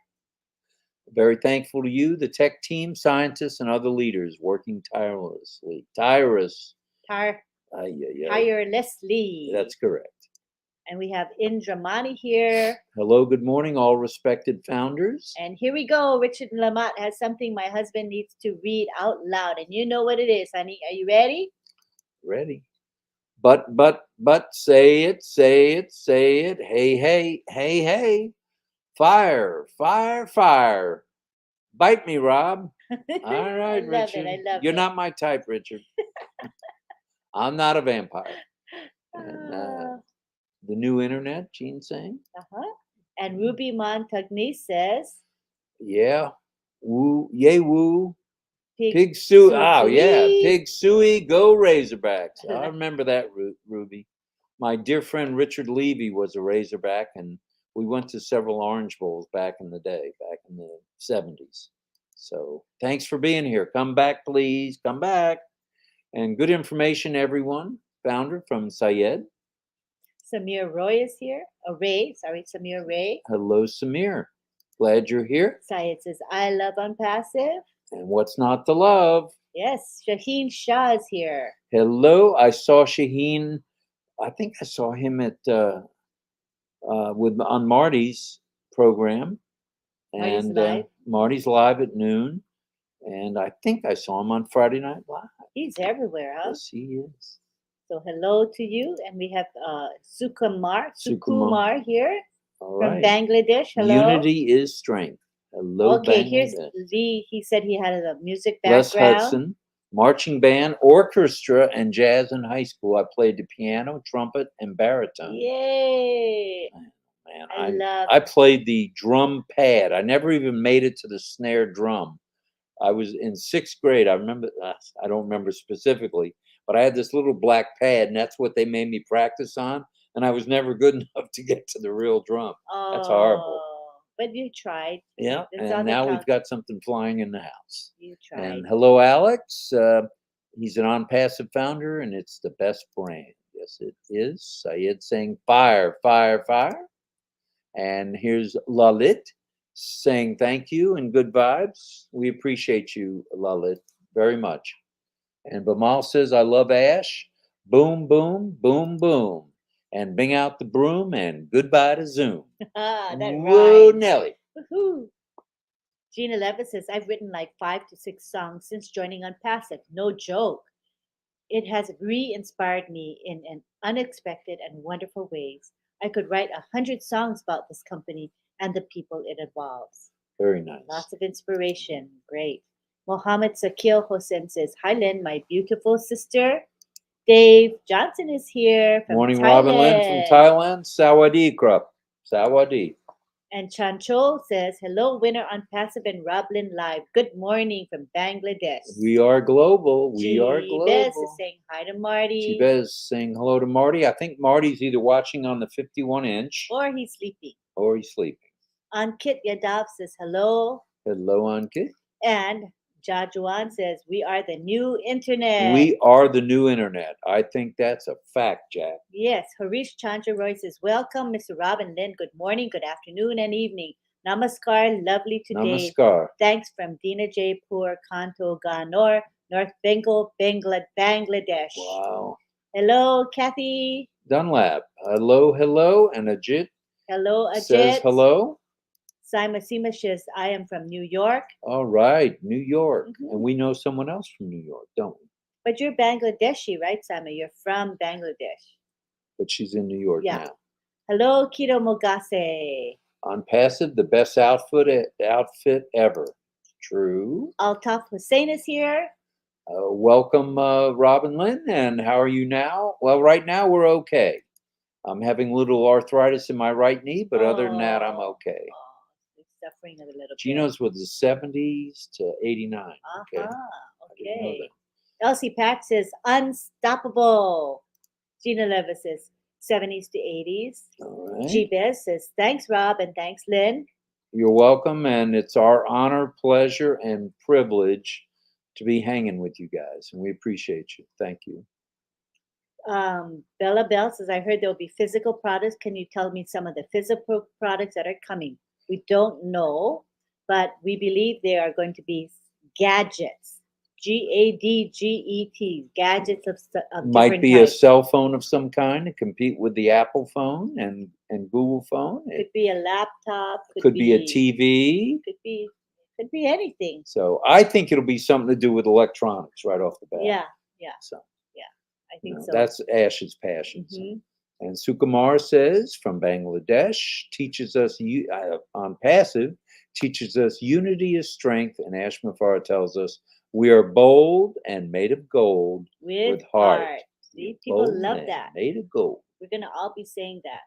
Very thankful to you, the tech team, scientists, and other leaders working tirelessly. Tirelessly. That's correct. And we have Indramani here. Hello, good morning, all respected founders. And here we go. Richard Lamont has something my husband needs to read out loud. And you know what it is, honey. Are you ready? Ready. But, say it. Hey, hey, hey, hey. Fire, fire, fire. Bite me, Rob. All right, Richard. I love it. You're not my type, Richard. I'm not a vampire. And, the new internet, Gene saying. And Ruby Montagny says, yeah, woo, yay, woo. Pig Suey. Oh, yeah. Pig Suey, go Razorbacks. I remember that, Ruby. My dear friend Richard Levy was a Razorback, and we went to several Orange Bowls back in the day, back in the 70s. So thanks for being here. Come back, please. Come back. And good information, everyone. Founder from Syed. Samir Roy is here. Samir Ray. Hello, Samir. Glad you're here. Syed says, I love Unpassive. And what's not to love? Yes, Shaheen Shah is here. Hello. I saw Shaheen. I think I saw him at on Marty's program. And Marty's Live at noon. And I think I saw him on Friday Night Live. He's everywhere, huh? Yes, he is. So hello to you. And we have Sukumar here from Bangladesh. Hello. Unity is strength. Hello, okay, Bangladesh. Here's Lee. He said he had a music background. Les Hudson, marching band, orchestra, and jazz in high school. I played the piano, trumpet, and baritone. Yay! Man, I played the drum pad. I never even made it to the snare drum. I was in 6th grade. I remember, I don't remember specifically, but I had this little black pad, and that's what they made me practice on. And I was never good enough to get to the real drum. That's horrible. But you tried. Yeah, and now we've got something flying in the house. You tried. And hello, Alex. He's an On-Passive founder, and it's the best brand. Yes, it is. Syed saying fire, fire, fire. And here's Lalit saying thank you and good vibes. We appreciate you, Lalit, very much. And Bamal says, I love Ash. Boom, boom, boom, boom. And bring out the broom and goodbye to Zoom. Whoa, rhymes. Nelly. Woohoo. Gina Levitt says, I've written like 5 to 6 songs since joining Unpassive. No joke. It has re-inspired me in an unexpected and wonderful ways. I could write 100 songs about this company and the people it involves. Very nice. Lots of inspiration. Great. Mohammed Sakil Hossein says, hi, Lynn, my beautiful sister. Dave Johnson is here from Morning, Thailand. RobLynn from Thailand. Sawadee, Krupp. Sawadee. And Chanchol says, hello, winner on Passive and RobLynn Live. Good morning from Bangladesh. We are global. We are global. Jibez is saying hi to Marty. Jibez is saying hello to Marty. I think Marty's either watching on the 51-inch. Or he's sleeping. Or he's sleeping. Ankit Yadav says hello. Hello, Ankit. And Jajuan says, we are the new internet. We are the new internet. I think that's a fact, Jack. Yes. Harish Chandra Roy says, welcome, Mr. Rob and Lynn. Good morning, good afternoon, and evening. Namaskar. Lovely today. Namaskar. Thanks from Dina Jaipur, Kanto, Ganor, North Bengal, Bangladesh. Wow. Hello, Kathy. Dunlap. Hello, hello. And Ajit. Hello, Ajit. Says hello. Simon Sima says, I am from New York. All right, New York. And we know someone else from New York, don't we? But you're Bangladeshi, right, Simon? You're from Bangladesh. But she's in New York now. Hello, Kito Mogase. On Passive, the best outfit ever. True. Altaf Hussein is here. Welcome, Rob and Lynn. And how are you now? Well, right now we're okay. I'm having a little arthritis in my right knee, but other than that, I'm Oh, okay. oh, it's suffering a little bit. Gino's was the 70s to 89. Okay. Uh-huh. I didn't know Okay. Elsie Pack says unstoppable. Gina Levis says 70s to 80s. that. All right. G Bez says thanks, Rob, and thanks, Lynn. You're welcome, and it's our honor, pleasure, and privilege to be hanging with you guys, and we appreciate you. Thank you. Bella Bell says, I heard there'll be physical products. Can you tell me some of the physical products that are coming? We don't know, but we believe there are going to be gadgets. GADGET, gadgets of Might different be a types. cell phone of some kind to compete with the Apple phone and Google phone. Could be a laptop. Could be a TV. Could be anything. So I think it'll be something to do with electronics right off the bat. Yeah. So I think so. that's Ash's passion. So. Mhm. And Sukumar says from Bangladesh, teaches us on passive, teaches us unity is strength. And Ash Mafara tells us we are bold and made of gold with heart. See, people Bold love and that. Made of gold. We're going to all be saying that.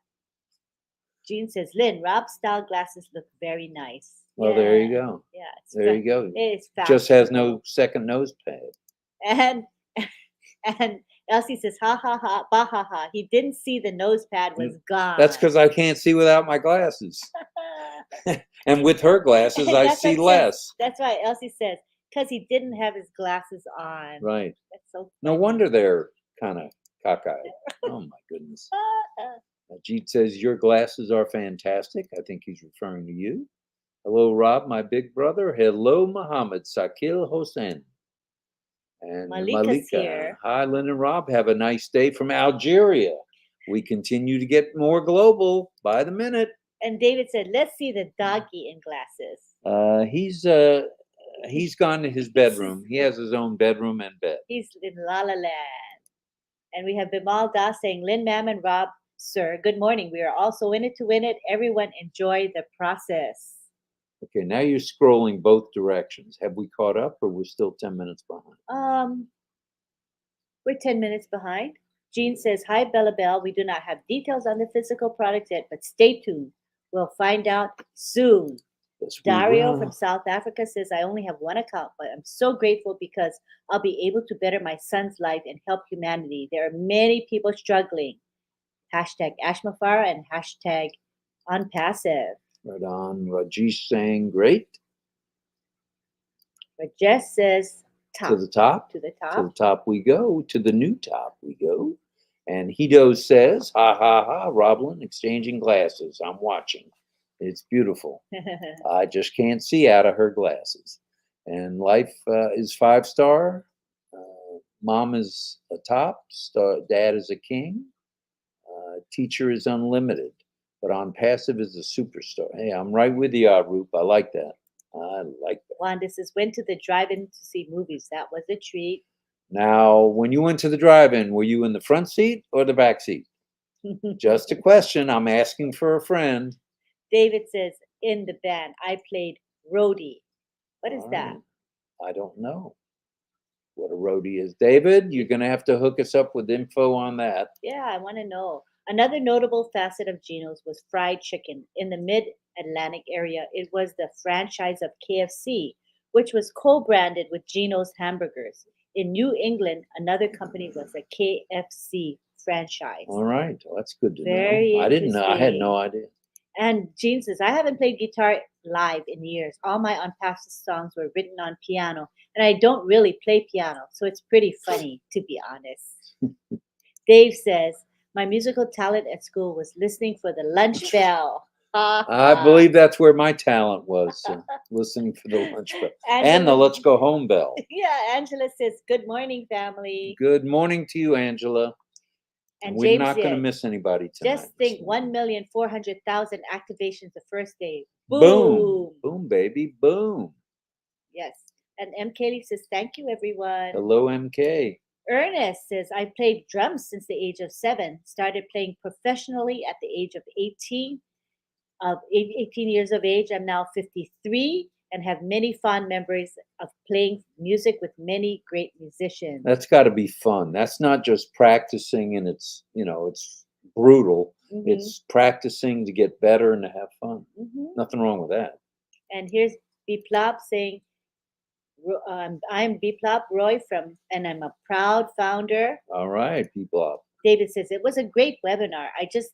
Jean says, Lynn, Rob's style glasses look very nice. Well, there you go. Yeah. There you go. It's Just has fashionable. no second nose pad. And Elsie says, ha ha ha, bah ha ha. He didn't see the nose pad was gone. That's because I can't see without my glasses. And with her glasses, I That's see what less. That's why Elsie says, because he didn't have his glasses on. Right. That's so No funny. wonder they're kind of cockeyed. Oh, my goodness. Jeet says, your glasses are fantastic. I think he's referring to you. Hello, Rob, my big brother. Hello, Muhammad Sakil Hossein. And Malika's here. Hi, Lynn and Rob. Have a nice day from Algeria. We continue to get more global by the minute. And David said, let's see the doggy in glasses. He's gone to his bedroom. He has his own bedroom and bed. He's in La La Land. And we have Bimal Das saying, Lynn, ma'am, and Rob, sir, good morning. We are also in it to win it. Everyone enjoy the process. Okay, now you're scrolling both directions. Have we caught up or we're still 10 minutes behind? We're 10 minutes behind. Jean says, hi, Bella Bell. We do not have details on the physical products yet, but stay tuned. We'll find out soon. Yes, we Dario will. from South Africa says, I only have one account, but I'm so grateful because I'll be able to better my son's life and help humanity. There are many people struggling. Hashtag Ashmafara and hashtag unpassive. Right on. Rajesh saying, great. Rajesh says, top. To the top. To the top. To the top we go. To the new top we go. And Hito says, ha ha ha, RobLynn, exchanging glasses. I'm watching. It's beautiful. I just can't see out of her glasses. And life is 5-star. Mom is a top. Dad is a king. Teacher is unlimited. But on passive is a superstar. Hey, I'm right with you, Arup. I like that. I like that. Wanda says, went to the drive-in to see movies. That was a treat. Now, when you went to the drive-in, were you in the front seat or the back seat? Just a question. I'm asking for a friend. David says, in the band, I played roadie. What is that? I don't know what a roadie is. David, you're going to have to hook us up with info on that. Yeah, I want to know. Another notable facet of Geno's was fried chicken. In the mid-Atlantic area, it was the franchise of KFC, which was co-branded with Geno's hamburgers. In New England, another company was a KFC franchise. All right. Well, that's good to Very know. I didn't know. I had interesting. no idea. And Jean says, I haven't played guitar live in years. All my unpassed songs were written on piano, and I don't really play piano, so it's pretty funny, to be honest. Dave says, my musical talent at school was listening for the lunch bell. I believe that's where my talent was, listening for the lunch bell. And the let's go home bell. Yeah, Angela says, good morning, family. Good morning to you, Angela. And we're James not going to miss anybody tonight. Just think, 1,400,000 activations the first day. Boom. Boom, baby. Boom. Yes. And M. Kelly says, thank you, everyone. Hello, MK. Ernest says, I played drums since the age of 7. Started playing professionally at the age of 18. 18 years of age. I'm now 53 and have many fond memories of playing music with many great musicians. That's got to be fun. That's not just practicing and it's brutal. Mhm. It's practicing to get better and to have fun. Mhm. Nothing wrong with that. And here's Biplop saying, I'm Biplop Roy and I'm a proud founder. All right, people. David says, it was a great webinar. I just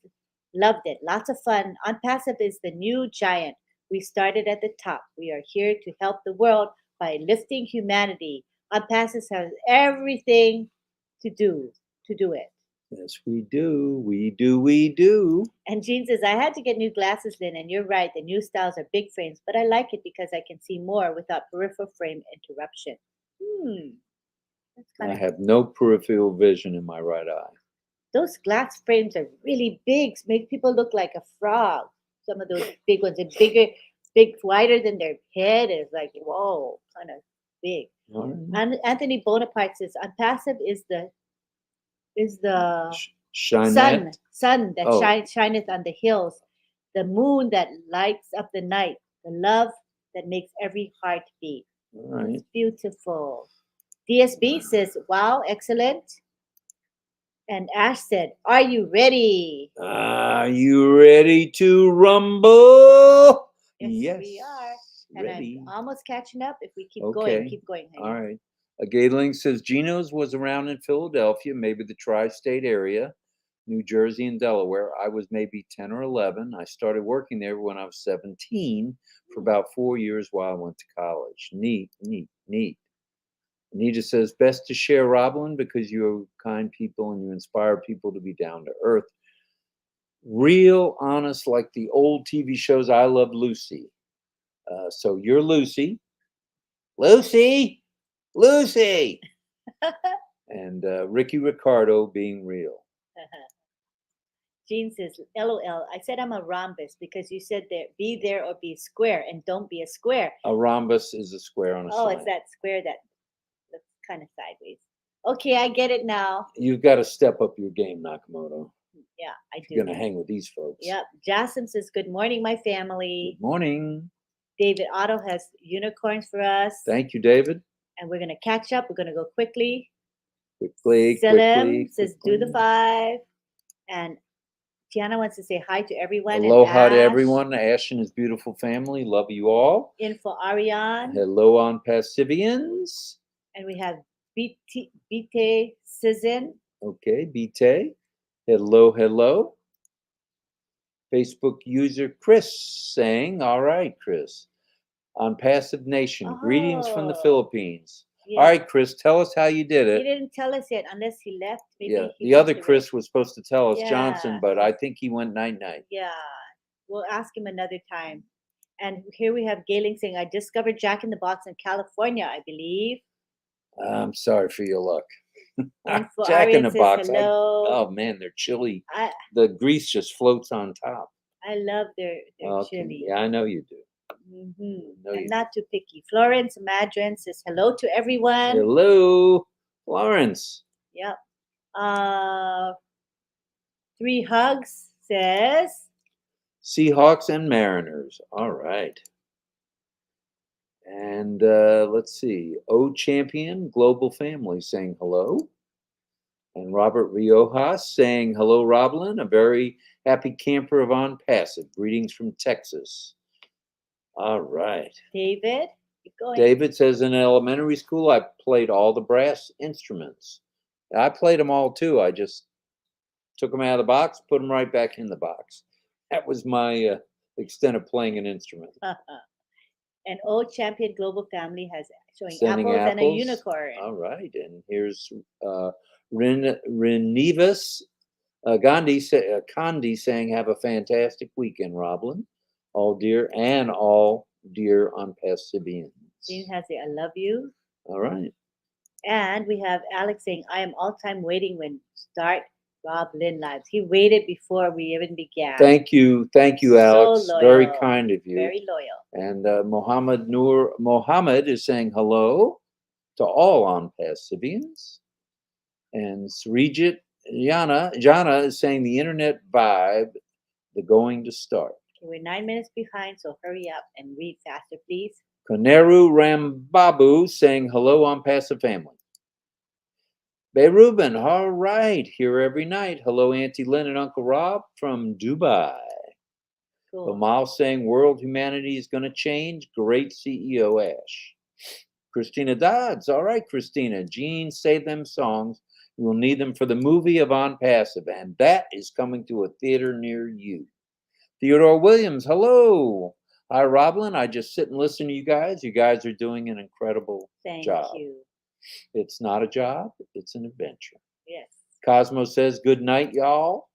loved it. Lots of fun. OnPassive is the new giant. We started at the top. We are here to help the world by lifting humanity. OnPassive has everything to do it. Yes, we do. We do. We do. And Jean says, I had to get new glasses, Lynn, and you're right. The new styles are big frames, but I like it because I can see more without peripheral frame interruption. That's I kind of have no peripheral vision in my right eye. those glass frames are really big, make people look like a frog. Some of those big ones are wider than their head. Is like, whoa, kind of big. All right. And Anthony Bonaparte says, "Unpassive is the Shinette. sun that Oh. shineth on the hills, the moon that lights up the night, the love that makes every heart beat." All right. It's beautiful. DSB says, "Wow, excellent." And Ash said, "Are you ready?" Are you ready to rumble? Yes, we are. And Ready. I'm almost catching up if we keep Okay. going. Keep going. Honey. All right. Gayling says Geno's was around in Philadelphia, maybe the tri-state area, New Jersey and Delaware. I was maybe 10 or 11. I started working there when I was 17 for about 4 years while I went to college. Neat, neat, neat. Anita says, best to share, RobLynn, because you're kind people and you inspire people to be down to earth. Real honest, like the old TV shows. I love Lucy. So you're Lucy. Lucy! Lucy! And Ricky Ricardo being real. Jean says, LOL. I said I'm a rhombus because you said be there or be square, and don't be a square. A rhombus is a square on a sign. It's that square that's kind of sideways. Okay, I get it now. You've got to step up your game, Nakamoto. Yeah, I do. You're going to hang with these folks. Yep. Jassim says, good morning, my family. Good morning. David Otto has unicorns for us. Thank you, David. And we're going to catch up. We're going to go quickly. Quickly. Says, do the 5. And Tiana wants to say hi to everyone. Aloha to everyone. Ash and his beautiful family. Love you all. Info Ariane. Hello on Pacifians. And we have Bite Sizin. Okay, Bite. Hello, hello. Facebook user Chris saying, all right, Chris. On Passive Nation. Greetings from the Philippines. Yeah. All right, Chris, tell us how you did it. He didn't tell us yet unless he left. Maybe yeah, the other Chris was supposed to tell us, Johnson, but I think he went night-night. Yeah, we'll ask him another time. And here we have Gayling saying, I discovered Jack in the Box in California, I believe. I'm sorry for your luck. Jack in the Box. Oh, man, they're chili. The grease just floats on top. I love their chili. Yeah, I know you do. And not too picky. Florence Madron says hello to everyone. Hello, Florence. Yep. 3 Hugs says Seahawks and Mariners. All right. And let's see. O Champion Global Family saying hello. And Robert Riojas saying hello, RobLynn. A very happy camper of On Passive. Greetings from Texas. All right. David, keep going. David says in elementary school, I played all the brass instruments. I played them all too. I just took them out of the box, put them right back in the box. That was my extent of playing an instrument. And Old Champion Global Family has showing Sending apples and a unicorn. All right. And here's Renivas Kandi saying, have a fantastic weekend, RobLynn. All dear on Pacifians. Jean has it. I love you. All right. And we have Alex saying, I am all time waiting when start RobLynn Lives. He waited before we even began. Thank you, Alex. So loyal. Very kind of you. Very loyal. And Mohammed is saying hello to all on Pacifians. And Srijit Jana is saying the internet vibe, the going to start. We're 9 minutes behind, so hurry up and read faster, please. Koneru Rambabu saying hello on Passive Family. Bay Ruben, all right. Here every night. Hello, Auntie Lynn and Uncle Rob from Dubai. Cool. Amal saying world humanity is going to change. Great CEO Ash. Christina Dodds. All right, Christina. Jean, say them songs. You will need them for the movie of On Passive, and that is coming to a theater near you. Theodore Williams. Hello. Hi, RobLynn. I just sit and listen to you guys. You guys are doing an incredible Thank job. you. It's not a job, it's an adventure. Yes. Cosmo says, good night, y'all.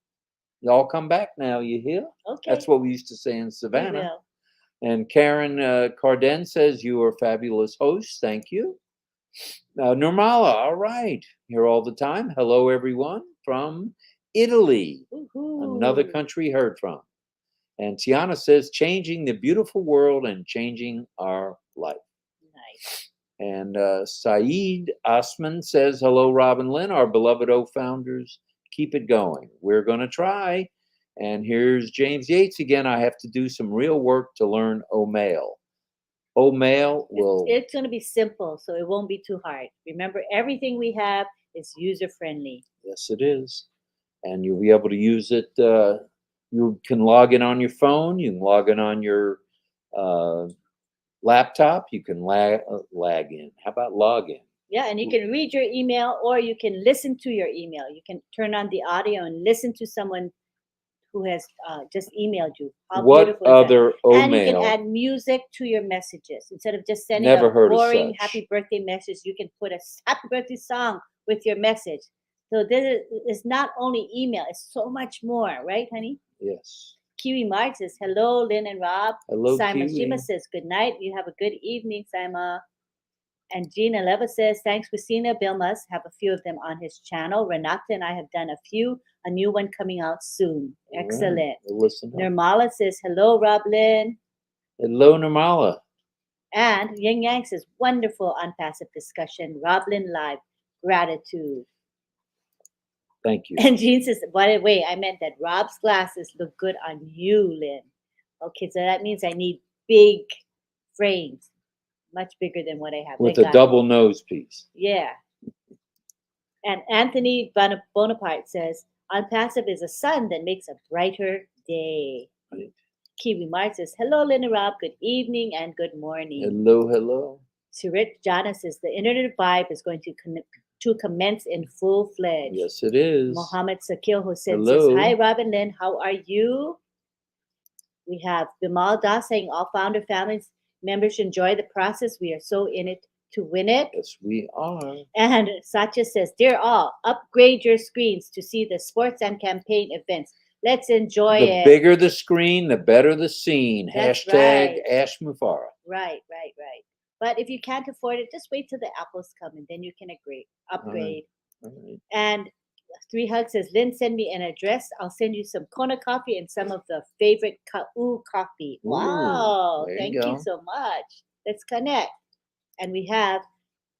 Y'all come back now, you hear? Okay. That's what we used to say in We Savannah. will. And Karen Carden says, you are fabulous hosts. Thank you. Nirmala, all right. Here all the time. Hello, everyone from Italy. Another Woohoo. country heard from. And Tiana says, changing the beautiful world and changing our life. Nice. And Saeed Osman says, hello, Rob and Lynn, our beloved O-founders. Keep it going. We're going to try. And here's James Yates again. I have to do some real work to learn O-Mail. O-Mail will... It's going to be simple, so it won't be too hard. Remember, everything we have is user-friendly. Yes, it is. And you'll be able to use it. You can log in on your phone. You can log in on your laptop. You can lag in. How about log in? Yeah, and you can read your email or you can listen to your email. You can turn on the audio and listen to someone who has just emailed you. How What beautiful is other that? And you can O-Mail? add music to your messages. Instead of just sending Never a heard of boring such. happy birthday message, you can put a happy birthday song with your message. So this is not only email, it's so much more, right, honey? Yes. Kiwi Mark says, hello, Lynn and Rob. Hello, Simon Kiwi. Shima says, good night. You have a good evening, Simon. And Gina Leva says, thanks, Christina. Bill must have a few of them on his channel. Renata and I have done a few, a new one coming out soon. All Excellent. right. We'll listen up. Nirmala says, hello, RobLynn. Hello, Nirmala. And Yang Yang says, wonderful unpassive discussion. RobLynn Live, gratitude. Thank you. And Jean says, by the way, I meant that Rob's glasses look good on you, Lynn. Okay, so that means I need big frames, much bigger than what I have. With I a got double it. nose piece. Yeah. And Anthony Bonaparte says, unpassive is a sun that makes a brighter day. Right. Kiwi Mark says, hello, Lynn and Rob. Good evening and good morning. Hello, hello. Surit Jana says, the internet vibe is going to commence in full-fledged. Yes, it is. Mohammed Sakil Hussain Hello. says, hi, Rob and Lynn. How are you? We have Bimal Das saying, all founder families members enjoy the process. We are so in it to win it. Yes, we are. And Satya says, dear all, upgrade your screens to see the sports and campaign events. Let's enjoy The it. bigger the screen, the better the scene. That's Hashtag right. Ash Mufara. Right. But if you can't afford it, just wait till the apples come and then you can upgrade. All right. And Three Hugs says, Lynn, send me an address. I'll send you some Kona coffee and some of the favorite Ka'u coffee. Ooh, Wow. there you Thank go. you so much. Let's connect. And we have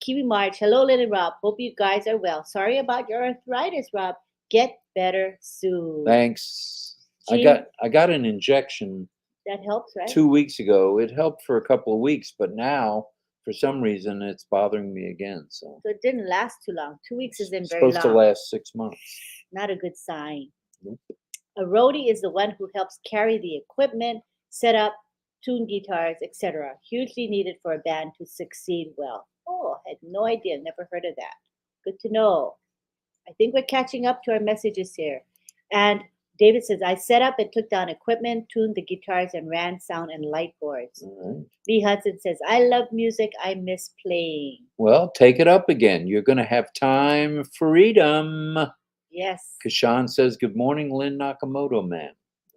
Kiwi March. Hello, Lynn and Rob. Hope you guys are well. Sorry about your arthritis, Rob. Get better soon. Thanks. Jean, I got an injection that helps, right? 2 weeks ago. It helped for a couple of weeks, but now for some reason it's bothering me again. So it didn't last too long. 2 weeks isn't it's very long. supposed to last 6 months. Not a good sign. Nope. A roadie is the one who helps carry the equipment, set up, tune guitars, etc. Hugely needed for a band to succeed well. Oh, I had no idea. Never heard of that. Good to know. I think we're catching up to our messages here. And David says, I set up and took down equipment, tuned the guitars, and ran sound and light boards. All right. Lee Hudson says, I love music. I miss playing. Well, take it up again. You're going to have time freedom. Yes. Kashan says, good morning, Lynn Nakamoto, man.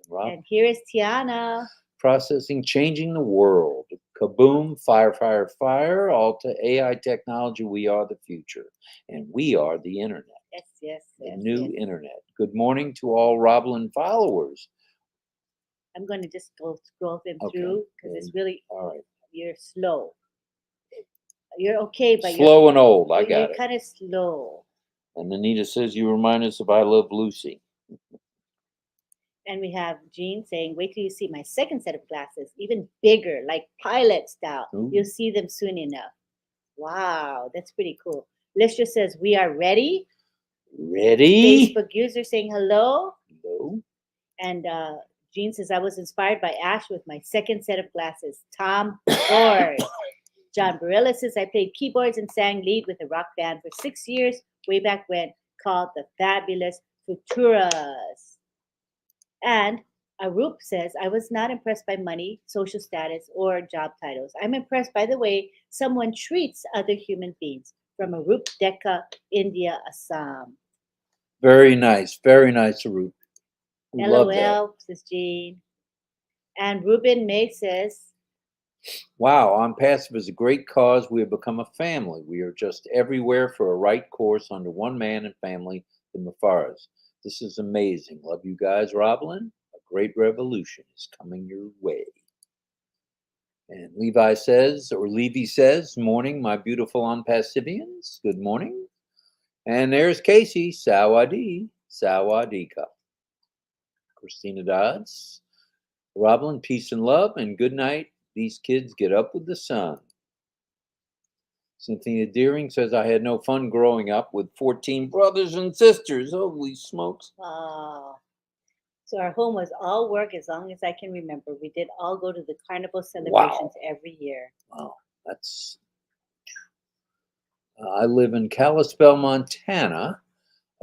Rob, And here is Tiana. processing, changing the world. Kaboom, fire, fire, fire. All to AI technology. We are the future. And we are the internet. Yes. The new internet. Good morning to all RobLynn followers. I'm going to just go scroll them Okay. through because it's really, All right. you're slow. You're okay, but Slow and old. I you're got it. kind of slow. And Anita says, you remind us of I Love Lucy. And we have Jean saying, wait till you see my second set of glasses, even bigger, like pilot style. Ooh. You'll see them soon enough. Wow, that's pretty cool. Listra says, we are ready. Ready? Facebook user saying hello. Hello. And Jean says, I was inspired by Ash with my second set of glasses. Tom Ford. John Barilla says, I played keyboards and sang lead with a rock band for 6 years, way back when, called the Fabulous Futuras. And Arup says, I was not impressed by money, social status, or job titles. I'm impressed by the way someone treats other human beings. From Arup Decca, India, Assam. Very nice, Arup. Love that. LOL, says Jean. And Ruben May says, Wow, On Passive is a great cause. We have become a family. We are just everywhere for a right course under one man and family, the Mafaras. This is amazing. Love you guys, RobLynn. A great revolution is coming your way. And Levi says, morning, my beautiful On Passivians. Good morning. And there's Casey, Sawadee, Sawadika. Christina Dodds, RobLynn, peace and love, and good night. These kids get up with the sun. Cynthia Deering says, I had no fun growing up with 14 brothers and sisters. Holy smokes. oh. So our home was all work as long as I can remember. We did all go to the carnival celebrations every year. Wow, that's... I live in Kalispell, Montana,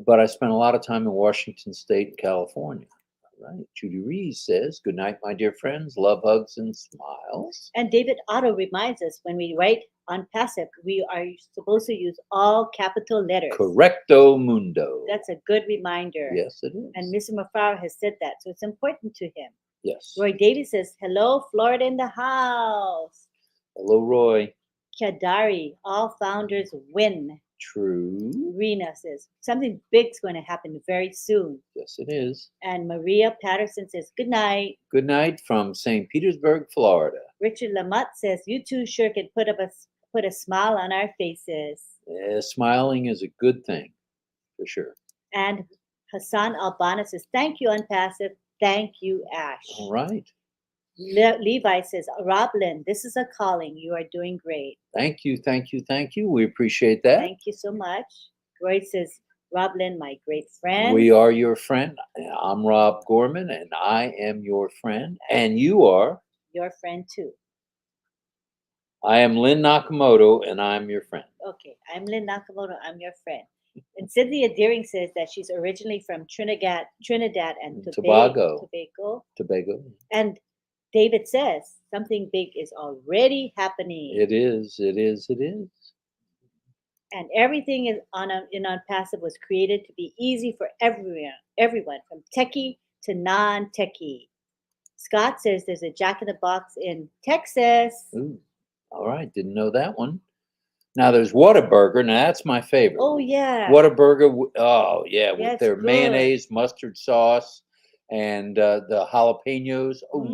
but I spent a lot of time in Washington State and California. All right. Judy Rees says, good night, my dear friends. Love, hugs, and smiles. And David Otto reminds us when we write on passive, we are supposed to use all capital letters. Correcto mundo. That's a good reminder. Yes, it is. And Mr. Mafaro has said that, so it's important to him. Yes. Roy Davies says, hello, Florida in the house. Hello, Roy. Kadari, all founders win. True. Rena says, something big's going to happen very soon. Yes, it is. And Maria Patterson says, good night. Good night from St. Petersburg, Florida. Richard Lamotte says, you two sure can put a smile on our faces. Yeah, smiling is a good thing, for sure. And Hassan Albana says, thank you, Unpassive. Thank you, Ash. All right. Levi says, RobLynn, this is a calling. You are doing great. Thank you, thank you, thank you. We appreciate that. Thank you so much. Roy says, RobLynn, my great friend. We are your friend. I'm Rob Gorman, and I am your friend. And you are? Your friend, too. I am Lynn Nakamoto, and I'm your friend. Okay, I'm Lynn Nakamoto. I'm your friend. And Cynthia Deering says that she's originally from Trinidad and Tobago. And David says something big is already happening. It is, it is, it is. And everything is in Passive was created to be easy for everyone from techie to non-techie. Scott says there's a Jack in the Box in Texas. Ooh, all right, didn't know that one. Now there's Whataburger. Now that's my favorite. Oh yeah, Whataburger. Oh yeah, with that's their good. mayonnaise, mustard sauce, and the jalapenos. Oh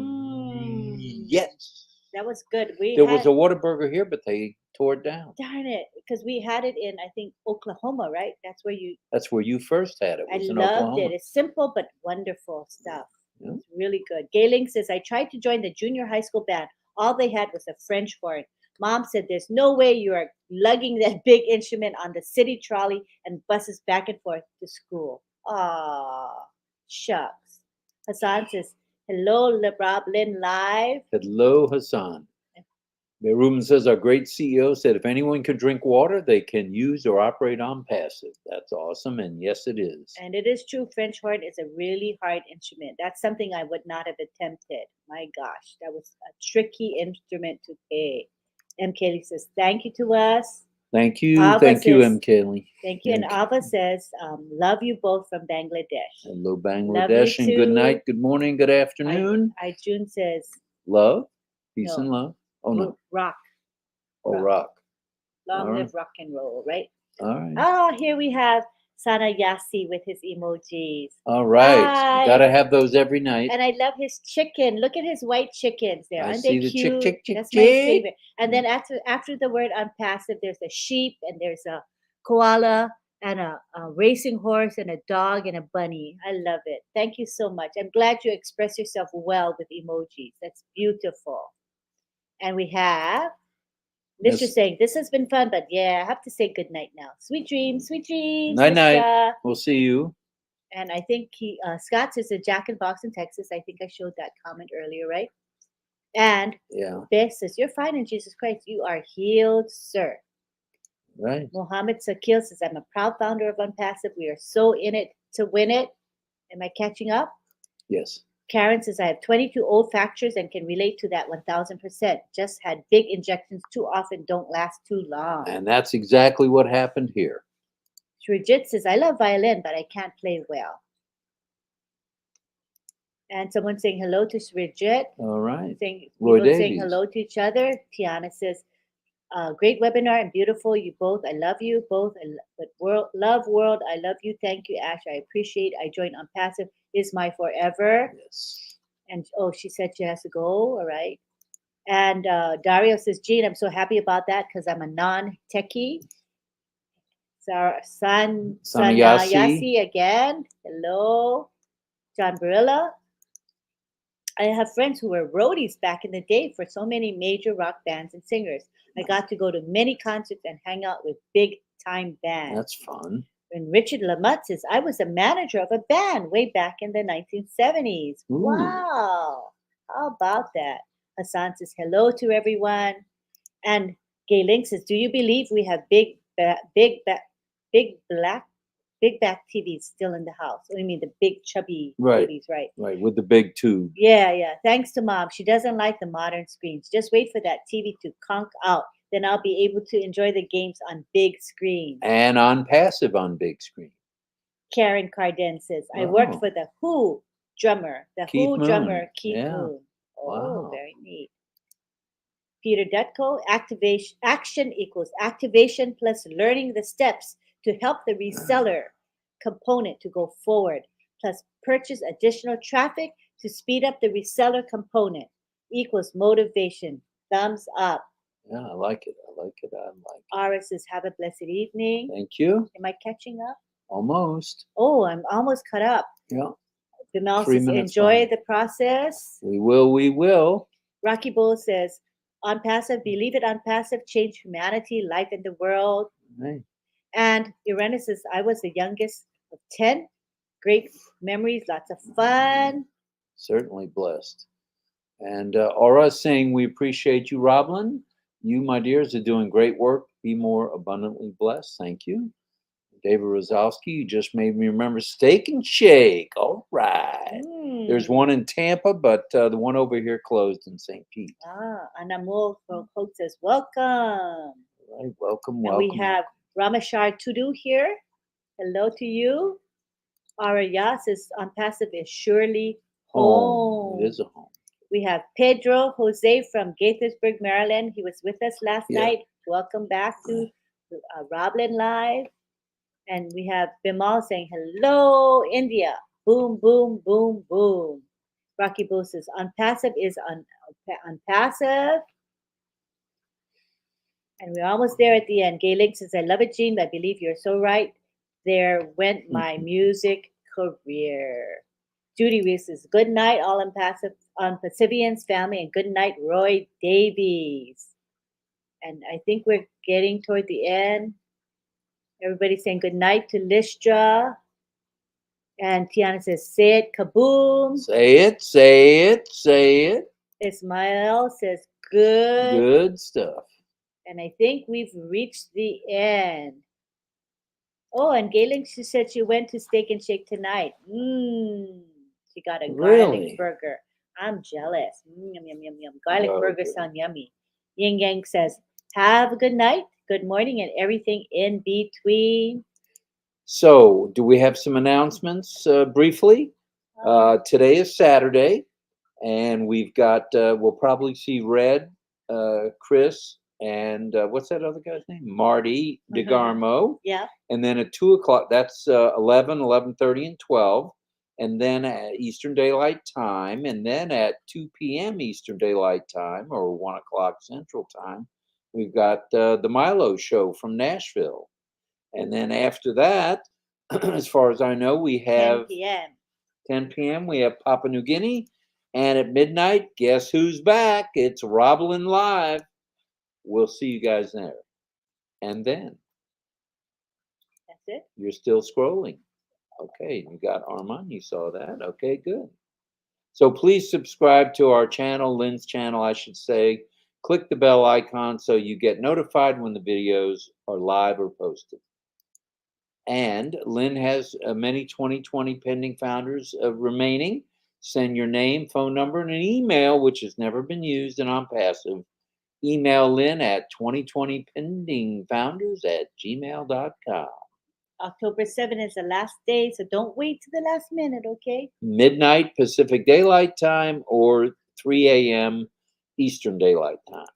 yes, that was good. There was a Whataburger here, but they tore it down. Darn it, because we had it in, I think, Oklahoma, right? That's where you first had it. I loved it. It's simple but wonderful stuff. Yeah. It's really good. Gayling says, I tried to join the junior high school band. All they had was a French horn. Mom said, there's no way you are lugging that big instrument on the city trolley and buses back and forth to school. Ah, shucks. Hassan says, hello, RobLynn Live. Hello, Hassan. Ruben says, our great CEO said, if anyone can drink water, they can use or operate on passive. That's awesome. And yes, it is. And it is true. French horn is a really hard instrument. That's something I would not have attempted. My gosh, that was a tricky instrument to play. M. Kelly says, thank you to us. Thank you. Thank you, M. Kelly. Thank you. And Ava says, love you both from Bangladesh. Hello, Bangladesh. And good night, good morning, good afternoon. June says, love, peace and love. Oh, no. Rock. Oh, rock. Long live rock and roll, right? All right. Oh, here we have Sana Yasi with his emojis. All right. You got to have those every night. And I love his chicken. Look at his white chickens there. Aren't they cute? That's my favorite. And then after the word unpassive, there's a sheep and there's a koala and a racing horse and a dog and a bunny. I love it. Thank you so much. I'm glad you express yourself well with emojis. That's beautiful. And we have Mr. Miss, saying, this has been fun, but yeah, I have to say good night now. Sweet dreams, night night. Mr. We'll see you. And I think Scott says a Jack in Box in Texas. I think I showed that comment earlier, right? And Yeah, Beth says, you're fine in Jesus Christ. You are healed, sir. right. Mohammed Sakil says, I'm a proud founder of Unpassive. We are so in it to win it. Am I catching up? Yes. Karen says, I have 22 old fractures and can relate to that 1000%. Just had big injections too often, don't last too long. And that's exactly what happened here. Srijit says, I love violin, but I can't play well. And someone saying hello to Srijit. All right. Saying, Roy people saying Davies. hello to each other. Tiana says, great webinar and beautiful. You both, I love you both. But world, I love you. Thank you, Ash. I appreciate. I joined on Passive. Is my forever. Yes. And oh, she said she has to go. All right. And Dario says, Jean, I'm so happy about that because I'm a non-techie. Sanayasi again. Hello. John Barilla. I have friends who were roadies back in the day for so many major rock bands and singers. I got to go to many concerts and hang out with big time bands. That's fun. And Richard Lamott says, I was a manager of a band way back in the 1970s. Ooh. Wow. How about that? Hassan says, hello to everyone. And Gay Link says, do you believe we have big back TVs still in the house? Oh, you mean the big chubby Right. TVs, right? Right, with the big tube. Yeah. Thanks to Mom. She doesn't like the modern screens. Just wait for that TV to conk out. Then I'll be able to enjoy the games on big screen. And on passive on big screen. Karen Carden says, I worked for the Who drummer. The Keith Who Moon. drummer, Keith Yeah. Moon. Oh, Wow. very neat. Peter Dutko, action equals activation plus learning the steps to help the reseller component to go forward, plus purchase additional traffic to speed up the reseller component equals motivation. Thumbs up. Yeah, I like it. I like it. Ara says, have a blessed evening. Thank you. Am I catching up? Almost. Oh, I'm almost caught up. Yeah. Bimal 3 says, minutes enjoy behind. the process. We will. Rocky Bull says, on passive, believe it on passive, change humanity, life in the world. Hey. And Irena says, I was the youngest of 10. Great memories, lots of fun. Certainly blessed. And Aura is saying, we appreciate you, RobLynn. You, my dears, are doing great work. Be more abundantly blessed. Thank you. David Rozowski, you just made me remember Steak and Shake. All right. There's one in Tampa, but the one over here closed in St. Pete. Anamol Coach says, welcome. All right, welcome. And we have Ramashar Tudu here. Hello to you. Araya says, on passive is surely home. It is a home. We have Pedro Jose from Gaithersburg, Maryland. He was with us last night. Welcome back to RobLynn Live. And we have Bimal saying, hello, India. Boom, boom, boom, boom. Rocky Bull says, unpassive is unpassive. And we're almost there at the end. Gay Link says, I love it, Jean. I believe you're so right. There went my music career. Judy Reese says, good night, all Pacifians family, and good night, Roy Davies. And I think we're getting toward the end. Everybody's saying good night to Listra. And Tiana says, say it, kaboom. Say it. Ismail says, good. Good stuff. And I think we've reached the end. Oh, and Gayling, she said she went to Steak and Shake tonight. She got a garlic burger. I'm jealous. Yum, yum, yum, yum. Garlic burgers sound yummy. Ying Yang says, have a good night, good morning, and everything in between. So, do we have some announcements briefly? Today is Saturday, and we've got, we'll probably see Red, Chris, and what's that other guy's name? Marty DeGarmo. Yeah. And then at 2 o'clock, that's 11, 11:30, and 12. And then at Eastern Daylight Time. And then at 2 p.m. Eastern Daylight Time, or 1 o'clock Central Time, we've got the Milo Show from Nashville. And then after that, as far as I know, we have 10 p.m. We have Papua New Guinea. And at midnight, guess who's back? It's RobLynn Live. we'll see you guys there. And then That's it. you're still scrolling. Okay, you got Armand. You saw that. Okay, good. So please subscribe to our channel, Lynn's channel, I should say. Click the bell icon so you get notified when the videos are live or posted. And Lynn has many 2020 pending founders remaining. Send your name, phone number, and an email, which has never been used and I'm passive. Email Lynn at 2020pendingfounders@gmail.com. October 7th is the last day, so don't wait to the last minute, okay? Midnight Pacific Daylight Time or 3 a.m. Eastern Daylight Time.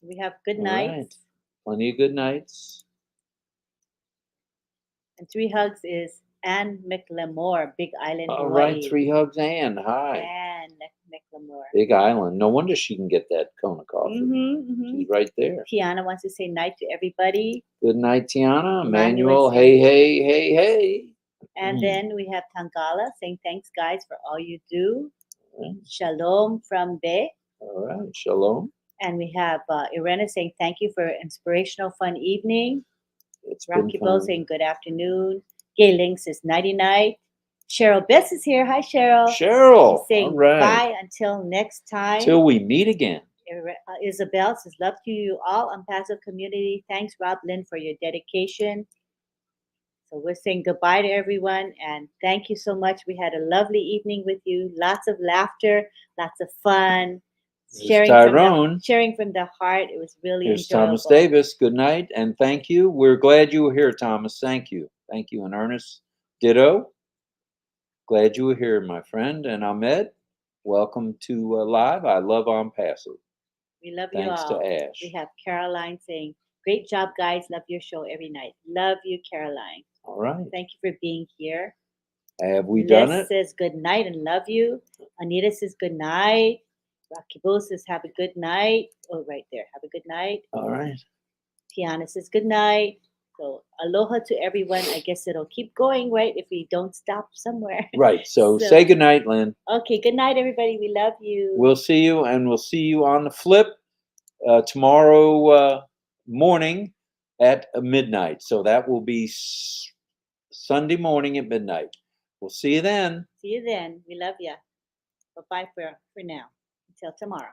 We have good All nights. right. Plenty of good nights. And 3 hugs is Ann McLemore, Big Island, All Hawaii. right, 3 hugs, Ann. Hi. Ann McLemore. Big Island. No wonder she can get that Kona coffee. Mm-hmm. She's right there. Tiana wants to say night to everybody. Good night, Tiana. Emmanuel Emmanuel, hey, hey, hey, hey. And then we have Tangala saying thanks, guys, for all you do. Right. Shalom from Be. All right, shalom. And we have Irena saying thank you for an inspirational, fun evening. It's been Rocky Bo fun. saying good afternoon. Gay Ling says nighty night. Cheryl Bess is here. Hi, Cheryl. Cheryl. She's saying All right. bye until next time. Till we meet again. Isabel says love to you all on Passive Community. Thanks, RobLynn, for your dedication. So we're saying goodbye to everyone and thank you so much. We had a lovely evening with you. Lots of laughter, lots of fun. There's Tyrone. Sharing from the heart. It was really Here's enjoyable. Thomas Davis. Good night and thank you. We're glad you were here, Thomas. Thank you. Thank you. And Ernest, ditto. Glad you were here, my friend. And Ahmed, welcome to Live. I love On Passive. We love Thanks you all. to Ash. We have Caroline saying, great job, guys. Love your show every night. Love you, Caroline. All right. Thank you for being here. Have we done Les it? says good night and love you. Anita says good night. Rocky Bo says have a good night. Oh, right there. Have a good night. All right. Tiana says good night. So aloha to everyone. I guess it'll keep going, right? If we don't stop somewhere. Right. So say good night, Lynn. Okay. Good night, everybody. We love you. We'll see you, and we'll see you on the flip tomorrow morning at midnight. So that will be Sunday morning at midnight. We'll see you then. See you then. We love you. Bye-bye for now. Until tomorrow.